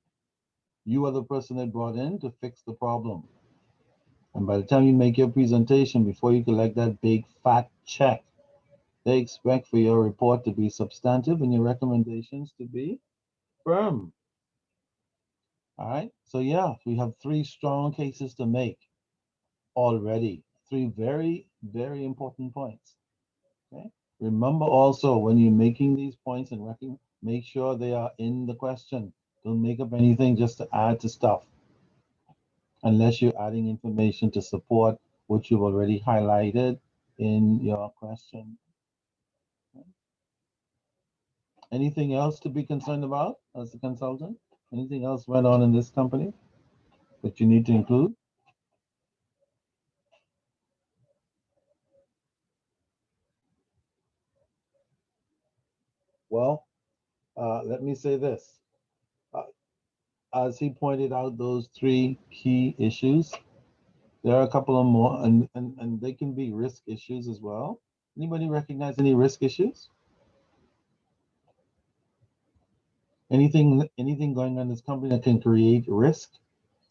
You are the person they brought in to fix the problem. And by the time you make your presentation, before you collect that big fat check, they expect for your report to be substantive and your recommendations to be firm. All right. So yeah, we have three strong cases to make already. Three very, very important points. Okay. Remember also when you're making these points and make sure they are in the question. Don't make up anything just to add to stuff unless you're adding information to support what you've already highlighted in your question. Anything else to be concerned about as a consultant? Anything else went on in this company that you need to include? Well, let me say this. Uh, as he pointed out, those three key issues, there are a couple of more, and they can be risk issues as well. Anybody recognize any risk issues? Anything going on in this company that can create risk,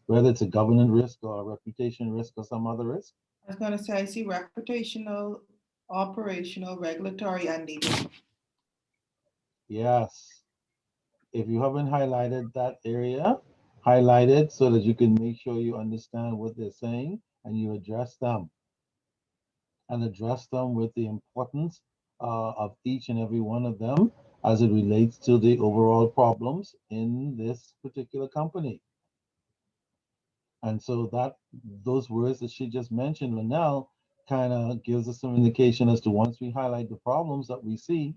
whether it's a governance risk or a reputation risk or some other risk? I was going to say, I see reputational, operational, regulatory, and legal. Yes. If you haven't highlighted that area, highlight it so that you can make sure you understand what they're saying and you address them. And address them with the importance of each and every one of them as it relates to the overall problems in this particular company. And so that those words that she just mentioned, Linnell, kind of gives us some indication as to once we highlight the problems that we see,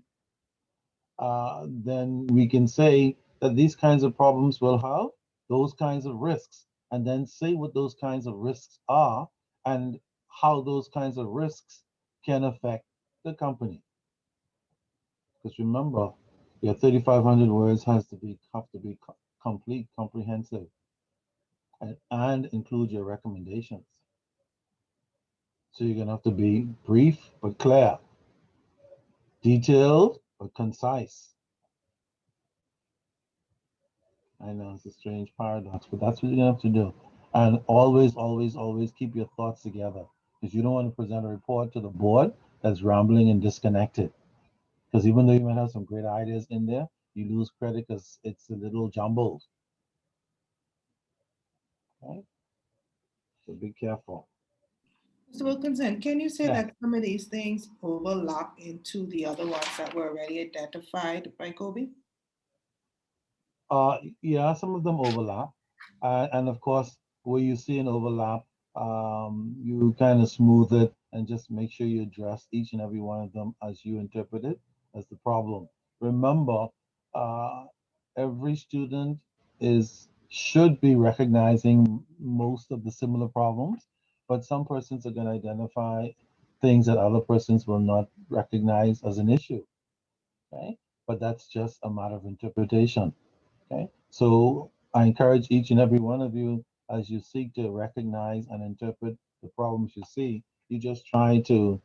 then we can say that these kinds of problems will have those kinds of risks, and then say what those kinds of risks are and how those kinds of risks can affect the company. Because remember, your 3,500 words have to be complete, comprehensive, and include your recommendations. So you're gonna have to be brief but clear, detailed but concise. I know it's a strange paradox, but that's what you're gonna have to do. And always, always, always keep your thoughts together, because you don't want to present a report to the board that's rambling and disconnected. Because even though you might have some great ideas in there, you lose credit because it's a little jumbled. Right? So be careful. Mr. Wilkinson, can you say Yeah. that some of these things overlap into the other ones that were already identified by Kobe? Yeah, some of them overlap. And of course, where you see an overlap, you kind of smooth it and just make sure you address each and every one of them as you interpret it as the problem. Remember, uh, every student should be recognizing most of the similar problems, but some persons are going to identify things that other persons will not recognize as an issue. Okay, but that's just a matter of interpretation. Okay, so I encourage each and every one of you, as you seek to recognize and interpret the problems you see, you just try to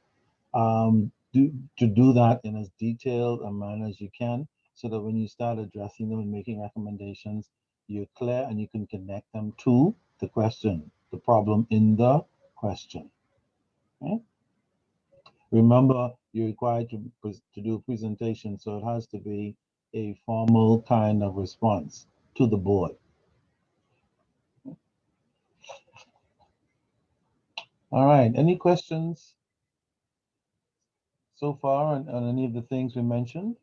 do that in as detailed a manner as you can, so that when you start addressing them and making recommendations, you're clear and you can connect them to the question, the problem in the question. Okay? Remember, you're required to do a presentation, so it has to be a formal kind of response to the board. All right, any questions so far on any of the things we mentioned?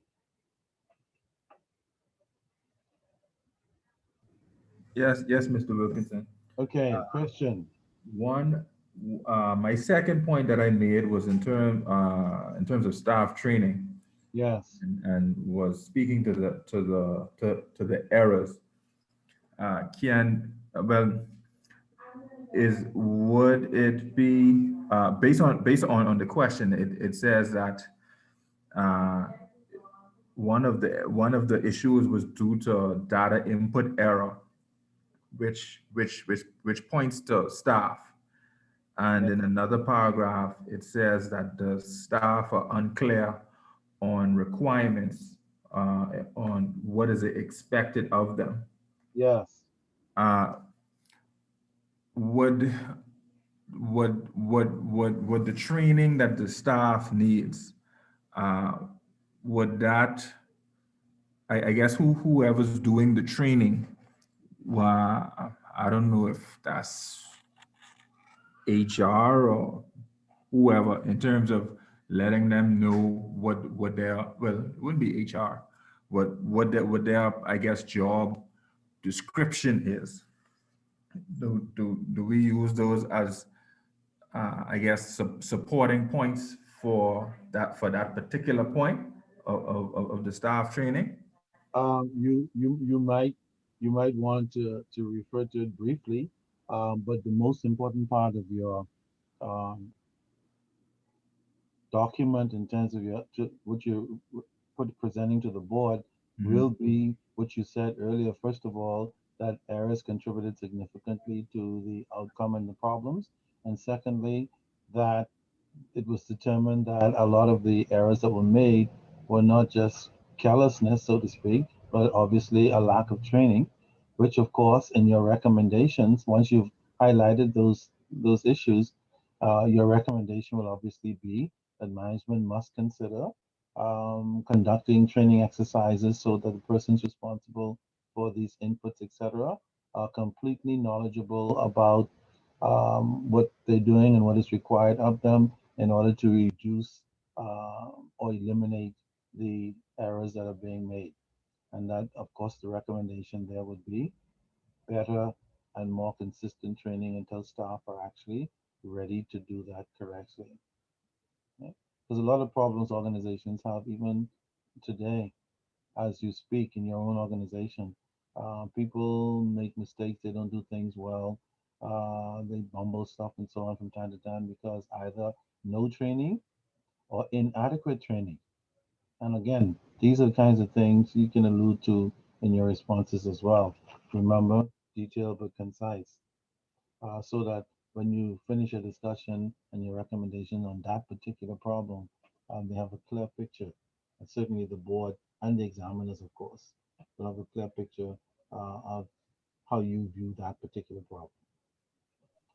Yes, Mr. Wilkinson. Okay, question. One, my second point that I made was in terms of staff training, Yes. and was speaking to the errors. Well, would it be based on the question? It says that one of the issues was due to data input error, which points to staff. And in another paragraph, it says that the staff are unclear on requirements, on what is expected of them. Yes. Uh, would the training that the staff needs, uh, would that, I guess whoever's doing the training, I don't know if that's HR or whoever, in terms of letting them know what their, well, it wouldn't be HR, what their, I guess, job description is. Do we use those as, I guess, supporting points for that particular point of the staff training? You might want to refer to it briefly, but the most important part of your um, document in terms of what you're presenting to the board will be what you said earlier. First of all, that errors contributed significantly to the outcome and the problems, and secondly, that it was determined that a lot of the errors that were made were not just carelessness, so to speak, but obviously a lack of training, which of course in your recommendations, once you've highlighted those issues, your recommendation will obviously be that management must consider conducting training exercises so that the persons responsible for these inputs, etc., are completely knowledgeable about what they're doing and what is required of them in order to reduce or eliminate the errors that are being made. And that, of course, the recommendation there would be better and more consistent training until staff are actually ready to do that correctly. Okay? There's a lot of problems organizations have even today as you speak in your own organization. People make mistakes, they don't do things well, they bumble stuff and so on from time to time because either no training or inadequate training. And again, these are the kinds of things you can allude to in your responses as well. Remember, detailed but concise, so that when you finish a discussion and your recommendation on that particular problem, they have a clear picture. And certainly the board and the examiners, of course, will have a clear picture of how you view that particular problem.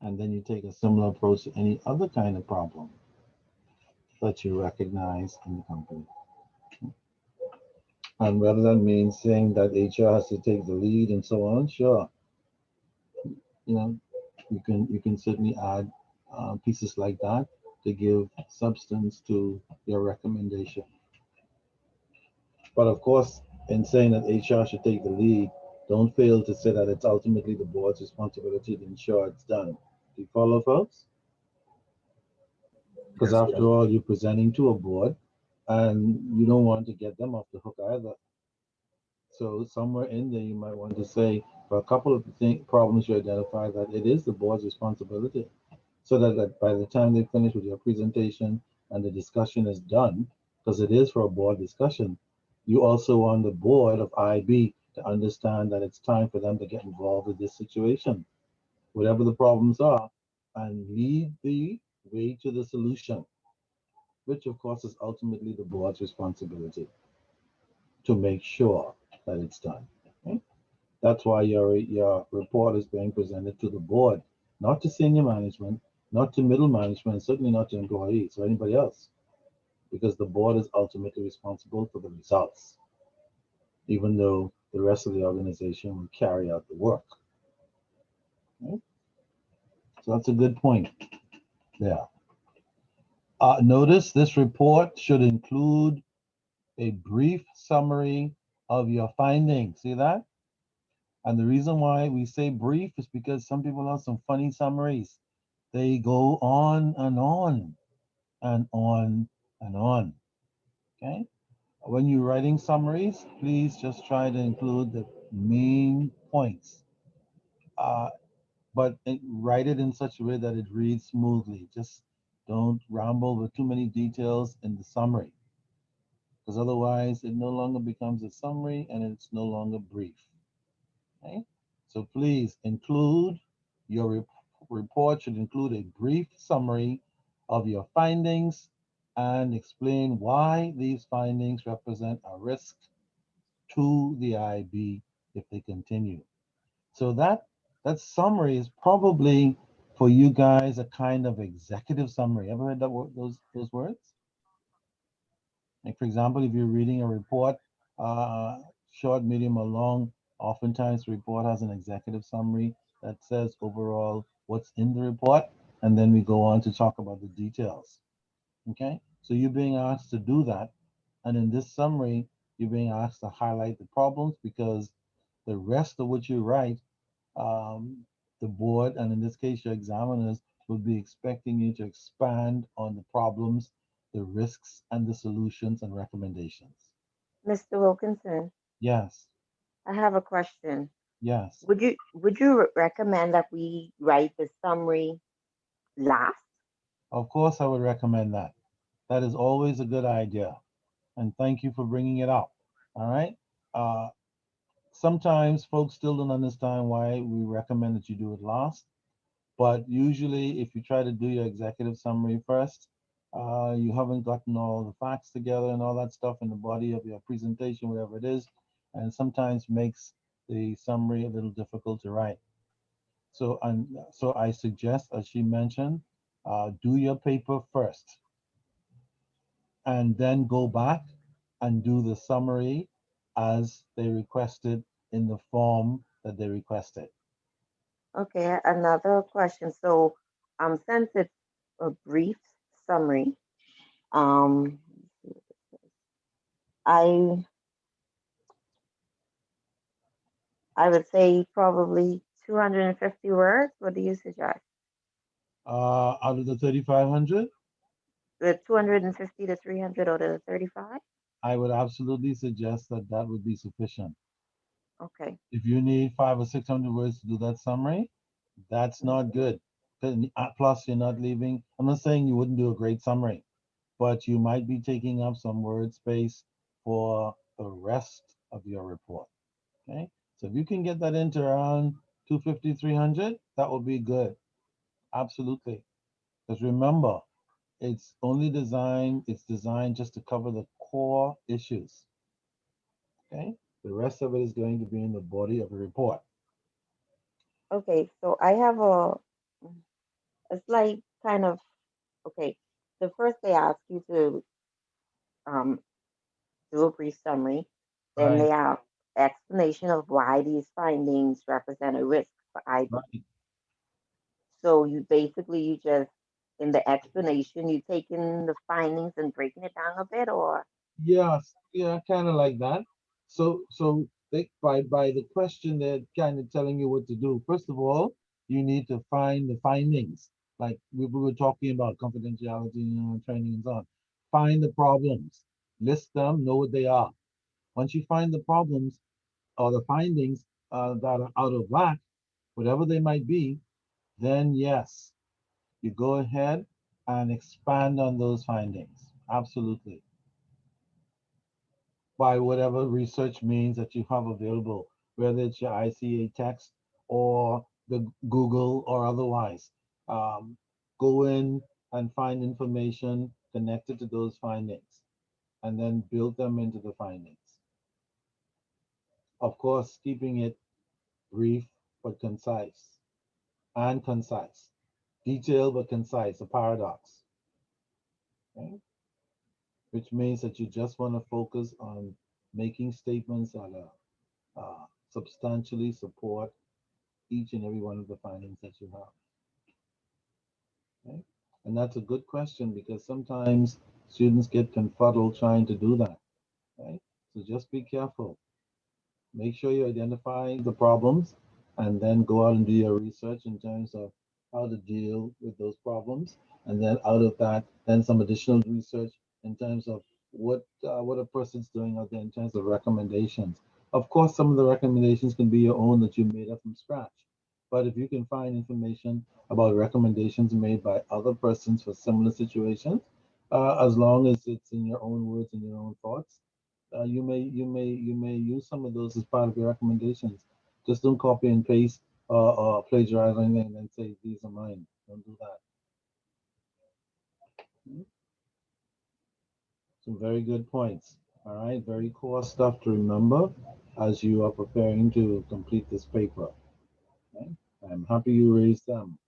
And then you take a similar approach to any other kind of problem that you recognize in the company. And whether that means saying that HR has to take the lead and so on, sure. You know, you can certainly add pieces like that to give substance to your recommendation. But of course, in saying that HR should take the lead, don't fail to say that it's ultimately the board's responsibility to ensure it's done. Do you follow, folks? Because Yes, after all, you're presenting to a board and you don't want to get them off the hook either. So somewhere in there, you might want to say, for a couple of the problems you identify, that it is the board's responsibility so that by the time they finish with your presentation and the discussion is done, because it is for a board discussion, you also want the board of IB to understand that it's time for them to get involved with this situation, whatever the problems are, and lead the way to the solution, which of course is ultimately the board's responsibility to make sure that it's done. Okay? That's why your report is being presented to the board, not to senior management, not to middle management, certainly not to employees or anybody else, because the board is ultimately responsible for the results, even though the rest of the organization will carry out the work. Okay? So that's a good point there. Notice this report should include a brief summary of your findings. See that? And the reason why we say brief is because some people have some funny summaries. They go on and on and on and on. Okay? When you're writing summaries, please just try to include the main points. But write it in such a way that it reads smoothly. Just don't ramble with too many details in the summary, because otherwise it no longer becomes a summary and it's no longer brief. Okay? So please include your report should include a brief summary of your findings and explain why these findings represent a risk to the IB if they continue. So that summary is probably for you guys a kind of executive summary. Ever heard that those words? Like for example, if you're reading a report, uh, short, medium, or long, oftentimes the report has an executive summary that says overall what's in the report, and then we go on to talk about the details. Okay, so you're being asked to do that, and in this summary, you're being asked to highlight the problems because the rest of what you write, um, the board, and in this case, your examiners, will be expecting you to expand on the problems, the risks, and the solutions and recommendations. Mr. Wilkinson, Yes, I have a question. yes. Would you recommend that we write the summary last? Of course, I would recommend that. That is always a good idea. And thank you for bringing it up. All right. Uh, Sometimes folks still don't understand why we recommend that you do it last. But usually, if you try to do your executive summary first, you haven't gotten all the facts together and all that stuff in the body of your presentation, whatever it is, and sometimes makes the summary a little difficult to write. So I suggest, as she mentioned, do your paper first, and then go back and do the summary as they requested in the form that they requested. Okay, another question. So, since it's a brief summary, um, I I would say probably 250 words. What do you suggest? Out of the 3,500, The 250 to 300 or the 35? I would absolutely suggest that that would be sufficient. Okay. If you need 500 or 600 words to do that summary, that's Mm. not good. Plus, you're not leaving. I'm not saying you wouldn't do a great summary, but you might be taking up some word space for the rest of your report. Okay. So if you can get that into around 250, 300, that would be good. Absolutely. Because remember, it's designed just to cover the core issues. Okay. The rest of it is going to be in the body of the report. Okay, so I have it's like kind of, okay. The first they ask you to um, do a brief summary, then Right. they have explanation of why these findings represent a risk for IB. Right. So you just in the explanation you taking the findings and breaking it down a bit, or Yes, yeah, kind of like that. So they, by the question, they're kind of telling you what to do. First of all, you need to find the findings, like we were talking about confidentiality, training and so on. Find the problems, list them, know what they are. Once you find the problems or the findings that are out of whack, whatever they might be, then yes, you go ahead and expand on those findings. Absolutely. By whatever research means that you have available, whether it's your ICA text or the Google or otherwise. Um, Go in and find information connected to those findings and then build them into the findings. Of course, keeping it brief but concise and concise. Detailed but concise, a paradox. Okay? Which means that you just want to focus on making statements that substantially support each and every one of the findings that you have. Okay? And that's a good question because sometimes students get confuddled trying to do that. Right? So just be careful. Make sure you identify the problems and then go out and do your research in terms of how to deal with those problems. And then out of that, then some additional research in terms of what a person's doing out there in terms of recommendations. Of course, some of the recommendations can be your own that you made up from scratch. But if you can find information about recommendations made by other persons for similar situations, as long as it's in your own words and your own thoughts, you may use some of those as part of your recommendations. Just don't copy and paste or plagiarize anything and then say these are mine. Don't do that. Some very good points. All right, very core stuff to remember as you are preparing to complete this paper. Okay? I'm happy you raised them.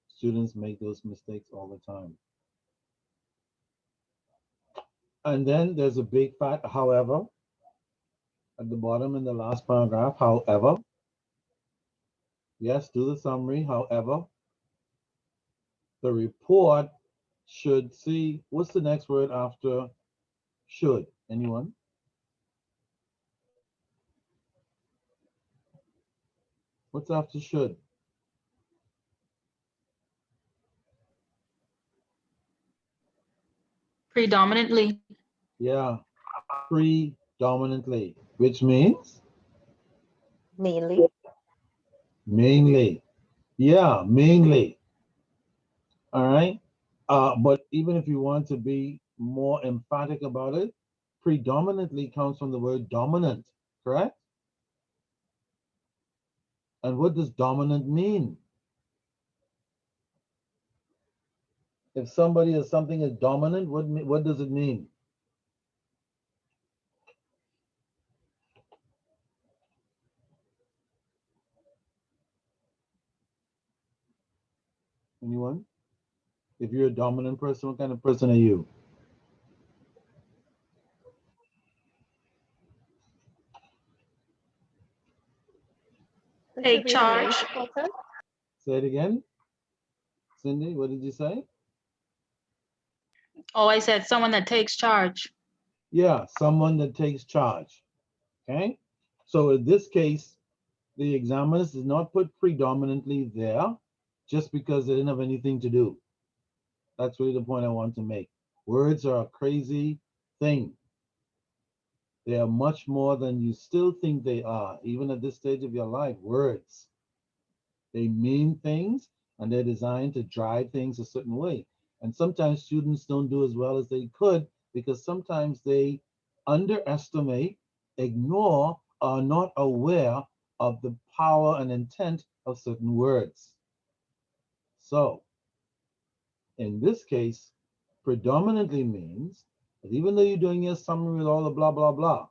Students make those mistakes all the time. And then there's a big fat however at the bottom in the last paragraph. However, yes, do the summary. However, the report should see, what's the next word after should? Anyone? What's after should? Predominantly. Yeah, predominantly, which means Mainly, mainly. Yeah, mainly. All right. But even if you want to be more emphatic about it, predominantly comes from the word dominant, correct? And what does dominant mean? If somebody or something is dominant, what does it mean? Anyone? If you're a dominant person, what kind of person are you? This Take would be the main charge. supporter. Say it again. Cindy, what did you say? Oh, I said someone that takes charge. Yeah, someone that takes charge. Okay. So in this case, the examiners did not put predominantly there just because they didn't have anything to do. That's really the point I want to make. Words are a crazy thing. They are much more than you still think they are, even at this stage of your life. Words. They mean things and they're designed to drive things a certain way. And sometimes students don't do as well as they could because sometimes they underestimate, ignore, are not aware of the power and intent of certain words. So in this case, predominantly means that even though you're doing your summary with all the blah, blah, blah,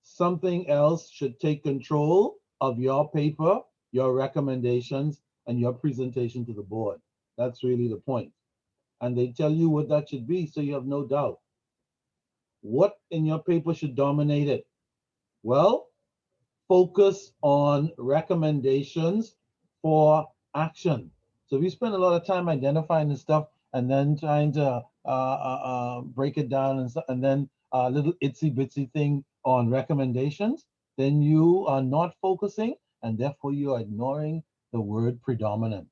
something else should take control of your paper, your recommendations, and your presentation to the board. That's really the point. And they tell you what that should be, so you have no doubt. What in your paper should dominate it? Well, focus on recommendations for action. So we spend a lot of time identifying this stuff and then trying to break it down and then a little itsy bitsy thing on recommendations. Then you are not focusing and therefore you are ignoring the word predominant.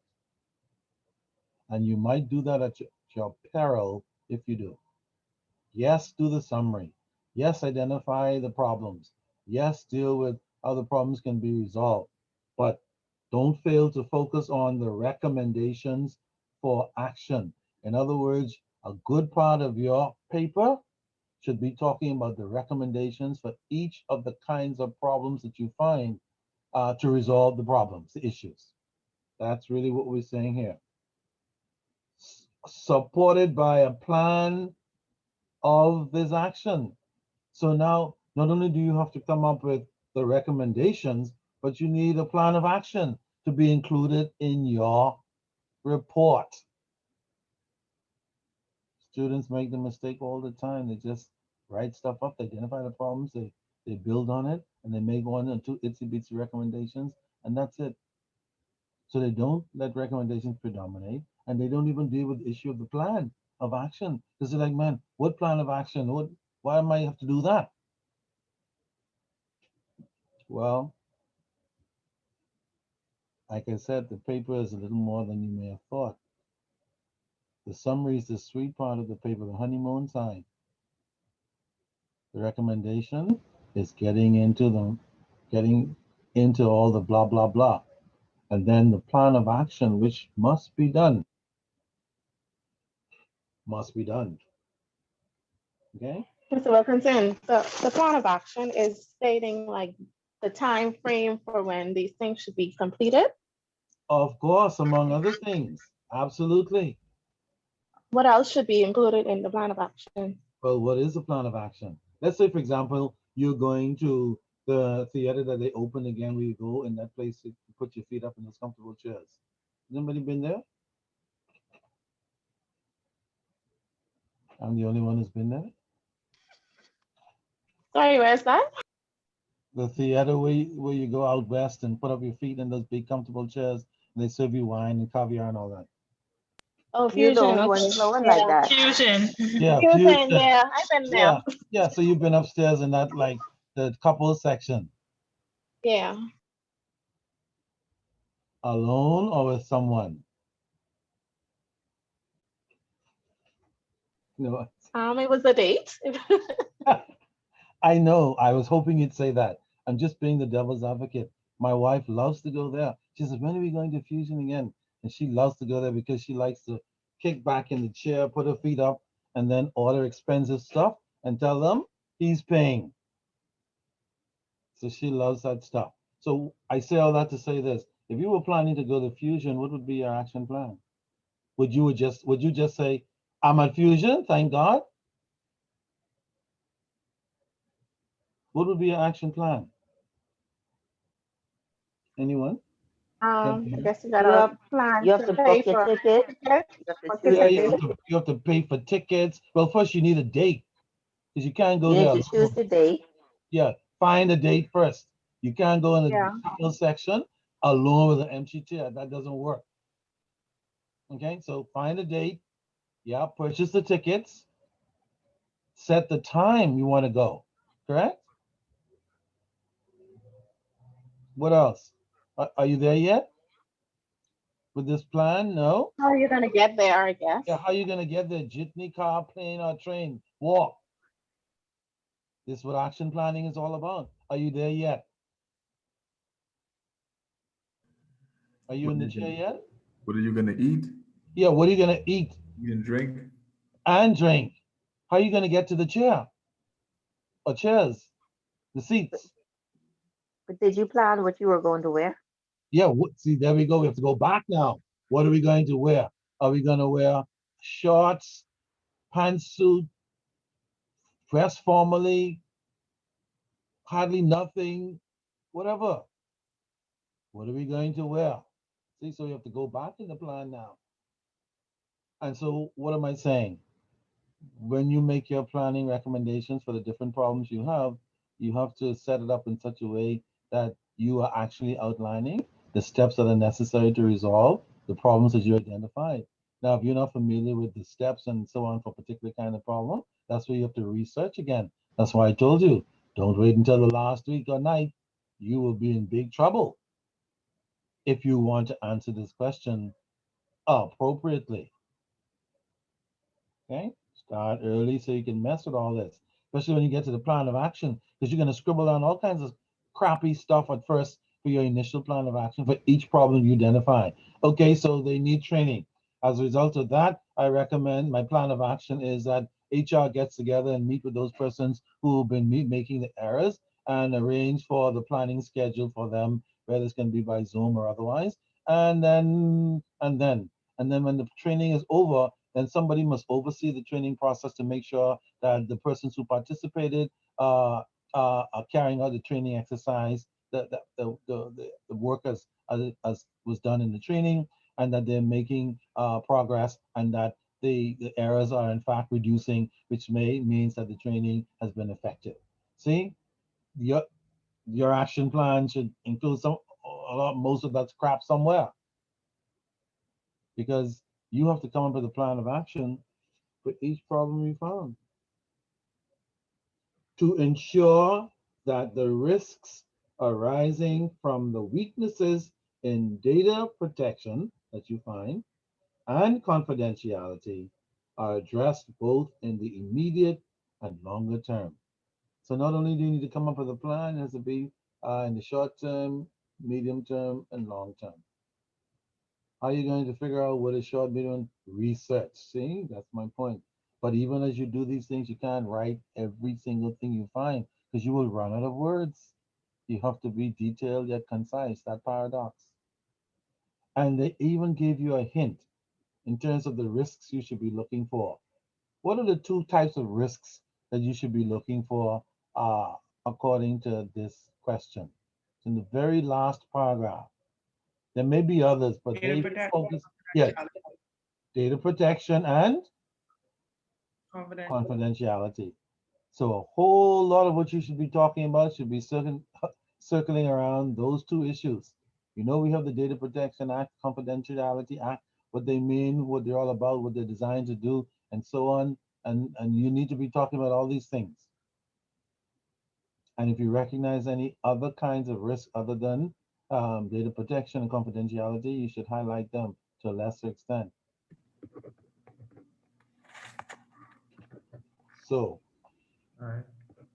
And you might do that at your peril if you do. Yes, do the summary. Yes, identify the problems. Yes, deal with how the problems can be resolved. But don't fail to focus on the recommendations for action. In other words, a good part of your paper should be talking about the recommendations for each of the kinds of problems that you find to resolve the problems, the issues. That's really what we're saying here. Supported by a plan of this action. So now, not only do you have to come up with the recommendations, but you need a plan of action to be included in your report. Students make the mistake all the time. They just write stuff up, they identify the problems, they build on it, and they make one or two itsy bitsy recommendations, and that's it. So they don't let recommendations predominate, and they don't even deal with the issue of the plan of action. Because they're like, man, what plan of action? Why am I have to do that? Well, like I said, the paper is a little more than you may have thought. The summary is the sweet part of the paper, the honeymoon side. The recommendation is getting into all the blah, blah, blah. And then the plan of action, which must be done. Must be done. Okay? Mr. Wilkinson, the plan of action is stating like the time frame for when these things should be completed. Of course, among other things. Absolutely. What else should be included in the plan of action? Well, what is the plan of action? Let's say, for example, you're going to the theater that they open again, where you go in that place to put your feet up in those comfortable chairs. Has anybody been there? I'm the only one who's been there. Sorry, where's that? The theater where you go out west and put up your feet in those big comfortable chairs, and they serve you wine and caviar and all that. Oh, You're the Fusion. only one Okay. flowing Yeah. like that. Fusion. Yeah, Fusion, fusion. yeah, I've been there. Yeah, yeah. So you've been upstairs in that, like, the couple section, Yeah. alone or with someone? No, It was a date. I know. I was hoping you'd say that. I'm just being the devil's advocate. My wife loves to go there. She says, when are we going to Fusion again? And she loves to go there because she likes to kick back in the chair, put her feet up, and then order expensive stuff and tell them he's paying. So she loves that stuff. So I say all that to say this. If you were planning to go to Fusion, what would be your action plan? Would you just say, I'm at Fusion, thank God? What would be your action plan? Anyone? I guess you You gotta have plan you have to to pay book your for ticket. tickets. You have to Book your choose Yeah, a tickets. date. you have to pay for tickets. Well, first you need a date because you can't go You there need to alone. choose the date. Yeah, find a date first. You can't go in Yeah. the title section alone with an empty chair. That doesn't work. Okay, so find a date. Yeah, purchase the tickets. Set the time you want to go. Correct? What else? Are you there yet with this plan? No? How are you gonna get there, I guess? Yeah, how are you going to get there? Jitney, car, plane, or train? Walk. This is what action planning is all about. Are you there yet? Are you in the chair yet? What are you gonna eat? Yeah, what are you going to eat Eat and drink? and drink? How are you going to get to the chair or chairs, the seats? But did you plan what you were going to wear? Yeah, see, there we go. We have to go back now. What are we going to wear? Are we going to wear shorts, pantsuit, dress formally, hardly nothing, whatever? What are we going to wear? See, so you have to go back in the plan now. And so what am I saying? When you make your planning recommendations for the different problems you have to set it up in such a way that you are actually outlining the steps that are necessary to resolve the problems that you identified. Now, if you're not familiar with the steps and so on for a particular kind of problem, that's where you have to research again. That's why I told you, don't wait until the last week or night. You will be in big trouble if you want to answer this question appropriately. Okay, start early so you can mess with all this, especially when you get to the plan of action, because you're going to scribble down all kinds of crappy stuff at first for your initial plan of action for each problem you identify. Okay, so they need training. As a result of that, I recommend my plan of action is that HR gets together and meet with those persons who have been making the errors and arrange for the planning schedule for them, whether it's going to be by Zoom or otherwise. And then when the training is over, then somebody must oversee the training process to make sure that the persons who participated are carrying out the training exercise, the work as was done in the training, and that they're making progress, and that the errors are in fact reducing, which means that the training has been effective. See, your action plan should include most of that crap somewhere, because you have to come up with a plan of action for each problem you found to ensure that the risks arising from the weaknesses in data protection that you find and confidentiality are addressed both in the immediate and longer term. So not only do you need to come up with a plan, it has to be in the short term, medium term, and long term. How are you going to figure out what is short, medium? Research. See, that's my point. But even as you do these things, you can't write every single thing you find because you will run out of words. You have to be detailed yet concise, that paradox. And they even gave you a hint in terms of the risks you should be looking for. What are the two types of risks that you should be looking for according to this question? It's in the very last paragraph. There may be others, but Data they protection, focus, yeah, data protection and confidentiality. confidentiality. So a whole lot of what you should be talking about should be circling around those two issues. You know, we have the Data Protection Act, Confidentiality Act, what they mean, what they're all about, what they're designed to do, and so on. And you need to be talking about all these things. And if you recognize any other kinds of risk other than data protection and confidentiality, you should highlight them to a lesser extent. So, All right.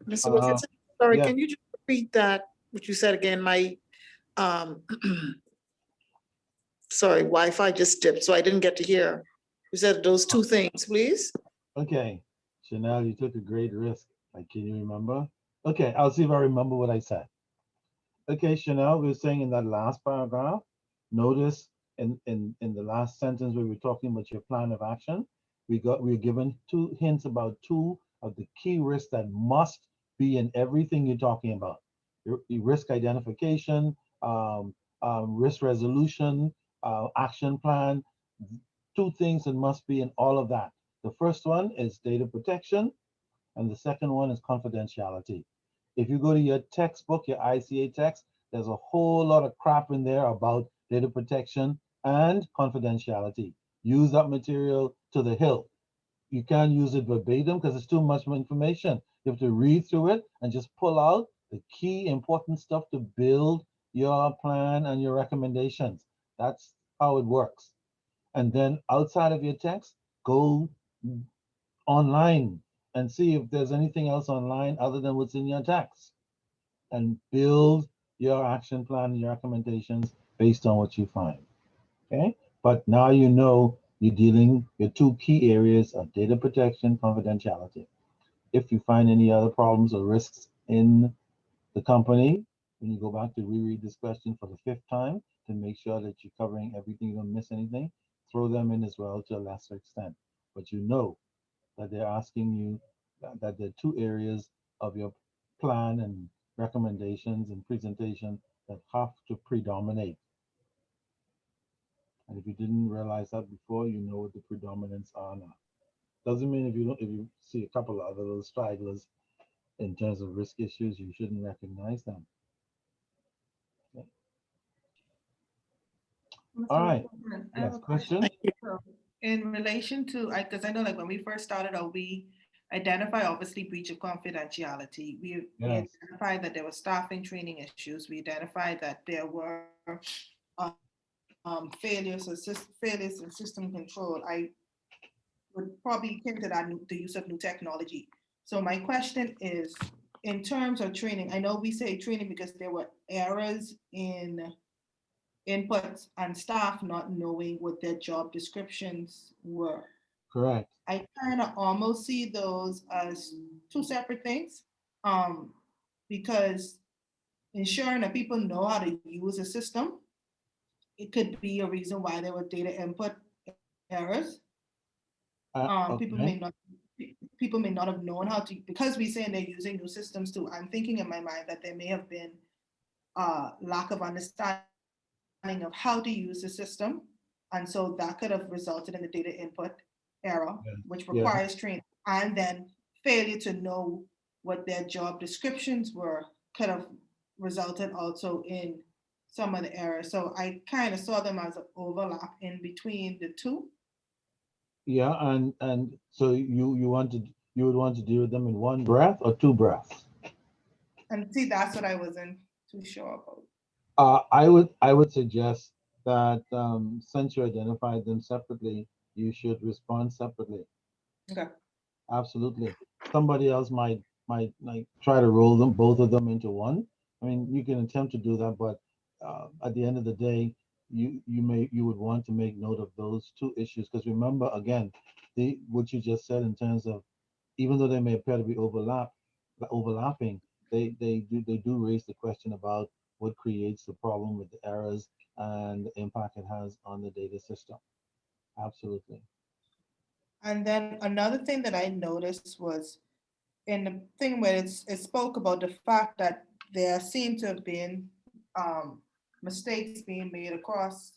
Mr. Wilkinson, sorry, yeah. can you just repeat that, what you said again? My, sorry, Wi-Fi just dipped, so I didn't get to hear. You said those two things, please? Okay, Chanel, you took a great risk. Like, can you remember? Okay, I'll see if I remember what I said. Okay, Chanel, we were saying in that last paragraph, notice in the last sentence where we were talking about your plan of action, we were given two hints about two of the key risks that must be in everything you're talking about. Your risk identification, risk resolution, action plan, two things that must be in all of that. The first one is data protection, and the second one is confidentiality. If you go to your textbook, your ICA text, there's a whole lot of crap in there about data protection and confidentiality. Use that material to the hilt. You can't use it verbatim because it's too much information. You have to read through it and just pull out the key important stuff to build your plan and your recommendations. That's how it works. And then outside of your text, go online and see if there's anything else online other than what's in your text, and build your action plan and your recommendations based on what you find. Okay, but now you know you're dealing with two key areas of data protection, confidentiality. If you find any other problems or risks in the company, when you go back to reread this question for the fifth time to make sure that you're covering everything, you don't miss anything, throw them in as well to a lesser extent. But you know that they're asking you that there are two areas of your plan and recommendations and presentation that have to predominate. And if you didn't realize that before, you know what the predominants are now. Doesn't mean if you see a couple of other little stragglers in terms of risk issues, you shouldn't recognize them. Okay. All right. I have Yes, a question. question? So, in relation to, because I know like when we first started out, we identify obviously breach of confidentiality. We Yes. identified that there were staffing training issues. We identified that there were failures in system control. I would probably hint at the use of new technology. So my question is, in terms of training, I know we say training because there were errors in inputs and staff not knowing what their job descriptions were. Correct. I kind of almost see those as two separate things. Because ensuring that people know how to use a system, it could be a reason why there were data input errors. Okay. People may not have known how to, because we're saying they're using new systems too. I'm thinking in my mind that there may have been lack of understanding of how to use the system. And so that could have resulted in the data input error, Yeah. which Yeah. requires training. And then failure to know what their job descriptions were could have resulted also in some of the errors. So I kind of saw them as an overlap in between the two. Yeah, and so you would want to deal with them in one breath or two breaths? And see, that's what I wasn't too sure about. I would suggest that since you identified them separately, you should respond separately. Okay. Absolutely. Somebody else might like try to roll them both of them into one. I mean, you can attempt to do that, but at the end of the day, you would want to make note of those two issues because remember again, the what you just said in terms of even though they may appear to be overlapping, they do raise the question about what creates the problem with the errors and the impact it has on the data system. Absolutely. And then another thing that I noticed was in the thing where it spoke about the fact that there seemed to have been mistakes being made across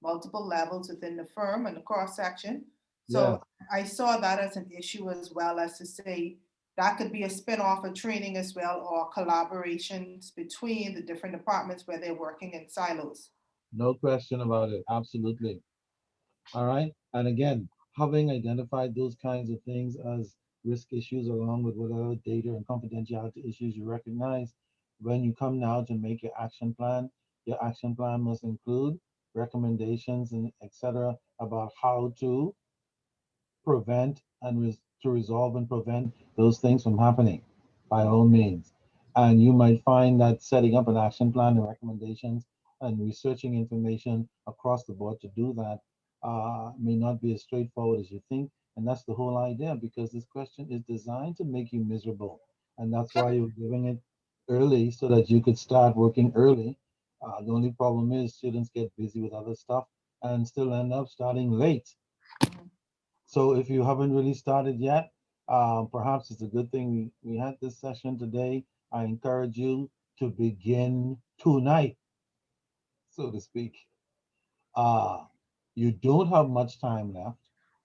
multiple levels within the firm and the cross section. Yeah. So I saw that as an issue as well as to say that could be a spin-off of training as well or collaborations between the different departments where they're working in silos. No question about it. Absolutely. All right. And again, having identified those kinds of things as risk issues, along with whatever data and confidentiality issues you recognize, when you come now to make your action plan must include recommendations and etc. about how to prevent and to resolve and prevent those things from happening by all means. And you might find that setting up an action plan and recommendations and researching information across the board to do that may not be as straightforward as you think. And that's the whole idea because this question is designed to make you miserable. And that's why you're giving it early so that you could start working early. The only problem is students get busy with other stuff and still end up starting late. So if you haven't really started yet, perhaps it's a good thing we had this session today. I encourage you to begin tonight, so to speak. Uh, you don't have much time left.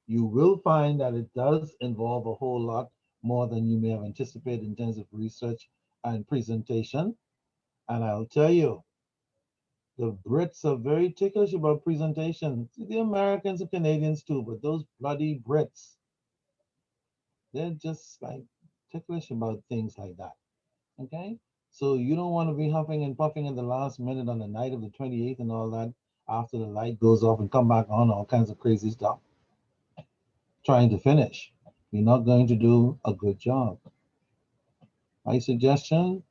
You will find that it does involve a whole lot more than you may have anticipated in terms of research and presentation. And I'll tell you, the Brits are very ticklish about presentation. The Americans and Canadians too, but those bloody Brits, they're just like ticklish about things like that. Okay? So you don't want to be huffing and puffing at the last minute on the night of the 28th and all that after the light goes off and come back on, all kinds of crazy stuff, trying to finish. You're not going to do a good job. My suggestion,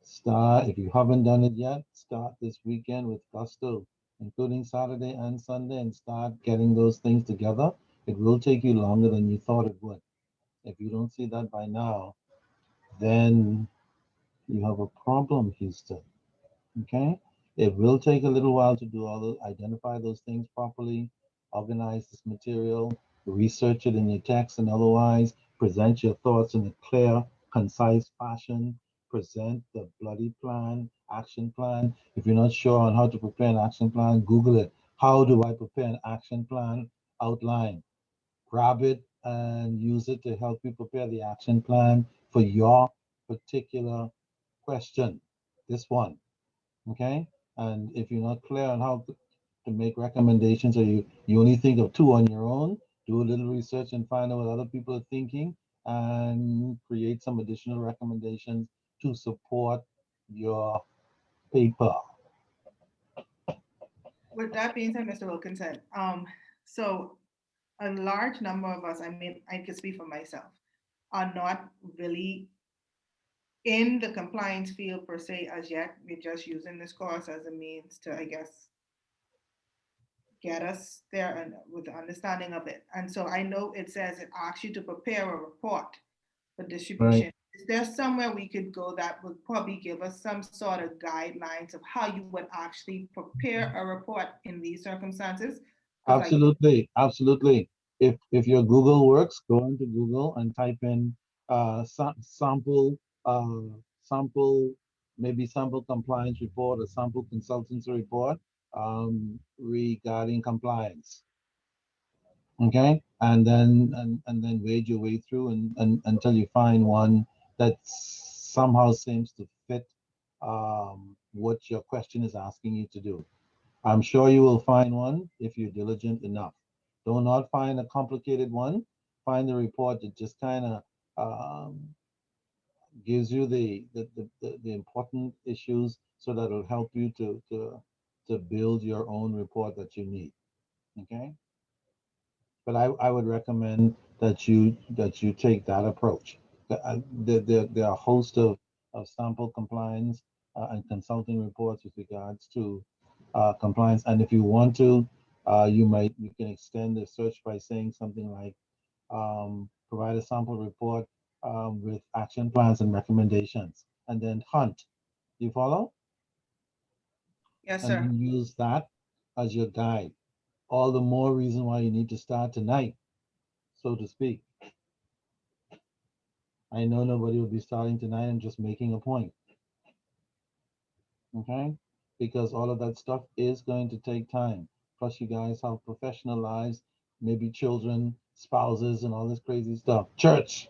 start, if you haven't done it yet, start this weekend with gusto, including Saturday and Sunday, and start getting those things together. It will take you longer than you thought it would. If you don't see that by now, then you have a problem, Houston. Okay? It will take a little while to do all the identify those things properly, organize this material, research it in your text and otherwise, present your thoughts in a clear, concise fashion, present the bloody plan, action plan. If you're not sure on how to prepare an action plan, Google it. How do I prepare an action plan outline? Grab it and use it to help you prepare the action plan for your particular question. This one, okay? And if you're not clear on how to make recommendations or you only think of two on your own, do a little research and find out what other people are thinking and create some additional recommendations to support your paper. With that being said, Mr. Wilkinson, so a large number of us, I mean, I can speak for myself, are not really in the compliance field per se as yet. We're just using this course as a means to, I guess, get us there and with the understanding of it. And so I know it says it asks you to prepare a report for distribution. Right. Is there somewhere we could go that would probably give us some sort of guidelines of how you would actually prepare a report in these circumstances? 'Cause like, Absolutely, absolutely. If your Google works, go into Google and type in sample uh, sample maybe sample compliance report or sample consultancy report regarding compliance. Okay, and then wade your way through and until you find one that somehow seems to fit what your question is asking you to do. I'm sure you will find one if you're diligent enough. Do not find a complicated one. Find a report that just kind of gives you the important issues so that it'll help you to build your own report that you need. Okay. But I would recommend that you take that approach. There are a host of sample compliance and consulting reports with regards to compliance. And if you want to, you can extend the search by saying something like provide a sample report with action plans and recommendations, and then hunt. Do you follow? yes, And sir. then use that as your guide. All the more reason why you need to start tonight, so to speak. I know nobody will be starting tonight. I'm just making a point. Okay? Because all of that stuff is going to take time. Plus, you guys have professional lives, maybe children, spouses, and all this crazy stuff. Church,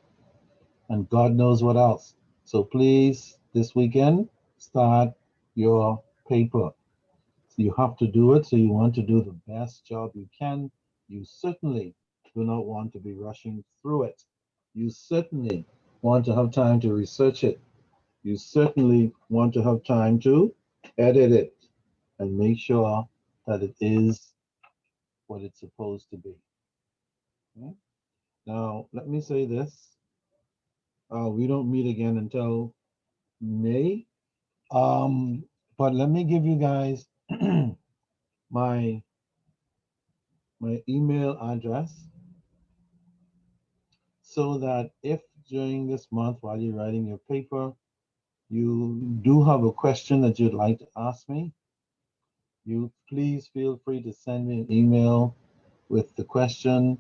and God knows what else. So please, this weekend, start your paper. So you have to do it. So you want to do the best job you can. You certainly do not want to be rushing through it. You certainly want to have time to research it. You certainly want to have time to edit it and make sure that it is what it's supposed to be. Okay? Now, let me say this. We don't meet again until May. Um, but let me give you guys my my email address so that if during this month while you're writing your paper, you do have a question that you'd like to ask me, you please feel free to send me an email with the question,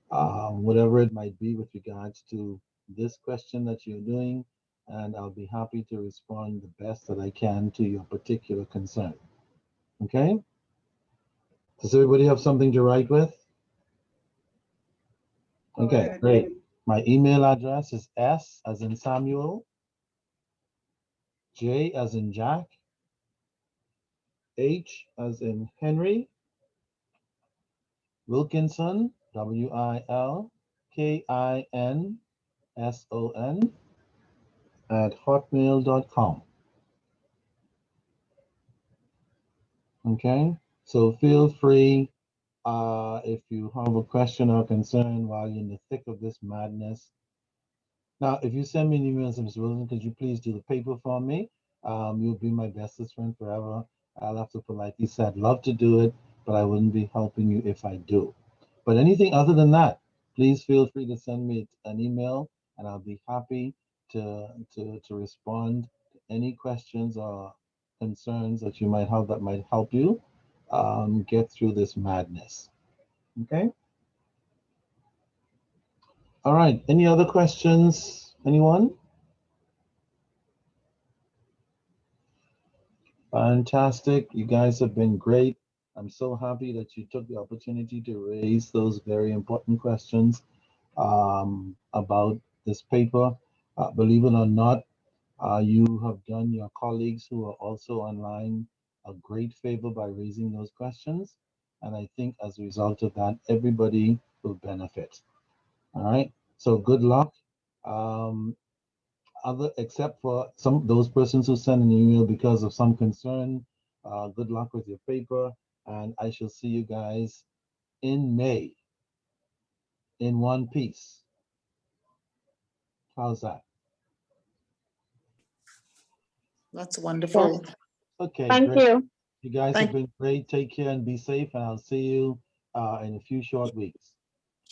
whatever it might be with regards to this question that you're doing, and I'll be happy to respond the best that I can to your particular concern. Okay? Does everybody have something to write with? Go Okay, ahead. great. My email address is S as in Samuel, J as in Jack, H as in Henry, Wilkinson, WILKINSON at hotmail.com. Okay, so feel free if you have a question or concern while you're in the thick of this madness. Now, if you send me an email and say, Mr. Wilson, could you please do the paper for me? You'll be my bestest friend forever. I'll have to politely say I'd love to do it, but I wouldn't be helping you if I do. But anything other than that, please feel free to send me an email, and I'll be happy to respond to any questions or concerns that you might have that might help you get through this madness. Okay? All right. Any other questions? Anyone? Fantastic. You guys have been great. I'm so happy that you took the opportunity to raise those very important questions about this paper. Believe it or not, you have done your colleagues who are also online a great favor by raising those questions. And I think as a result of that, everybody will benefit. All right. So good luck. Um, other except for some those persons who send an email because of some concern, good luck with your paper, and I shall see you guys in May in one piece. How's that? That's wonderful. Okay, Thank great. you. You guys Thank- have been great. Take care and be safe, and I'll see you in a few short weeks.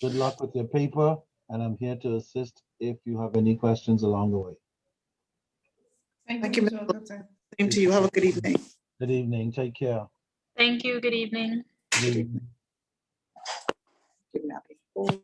Good luck with your paper, and I'm here to assist if you have any questions along the way. Thank you, Mr. Wilkinson. Same to you. Have a good evening. Good evening. Take care. Thank you. Good evening. Good evening. Good night.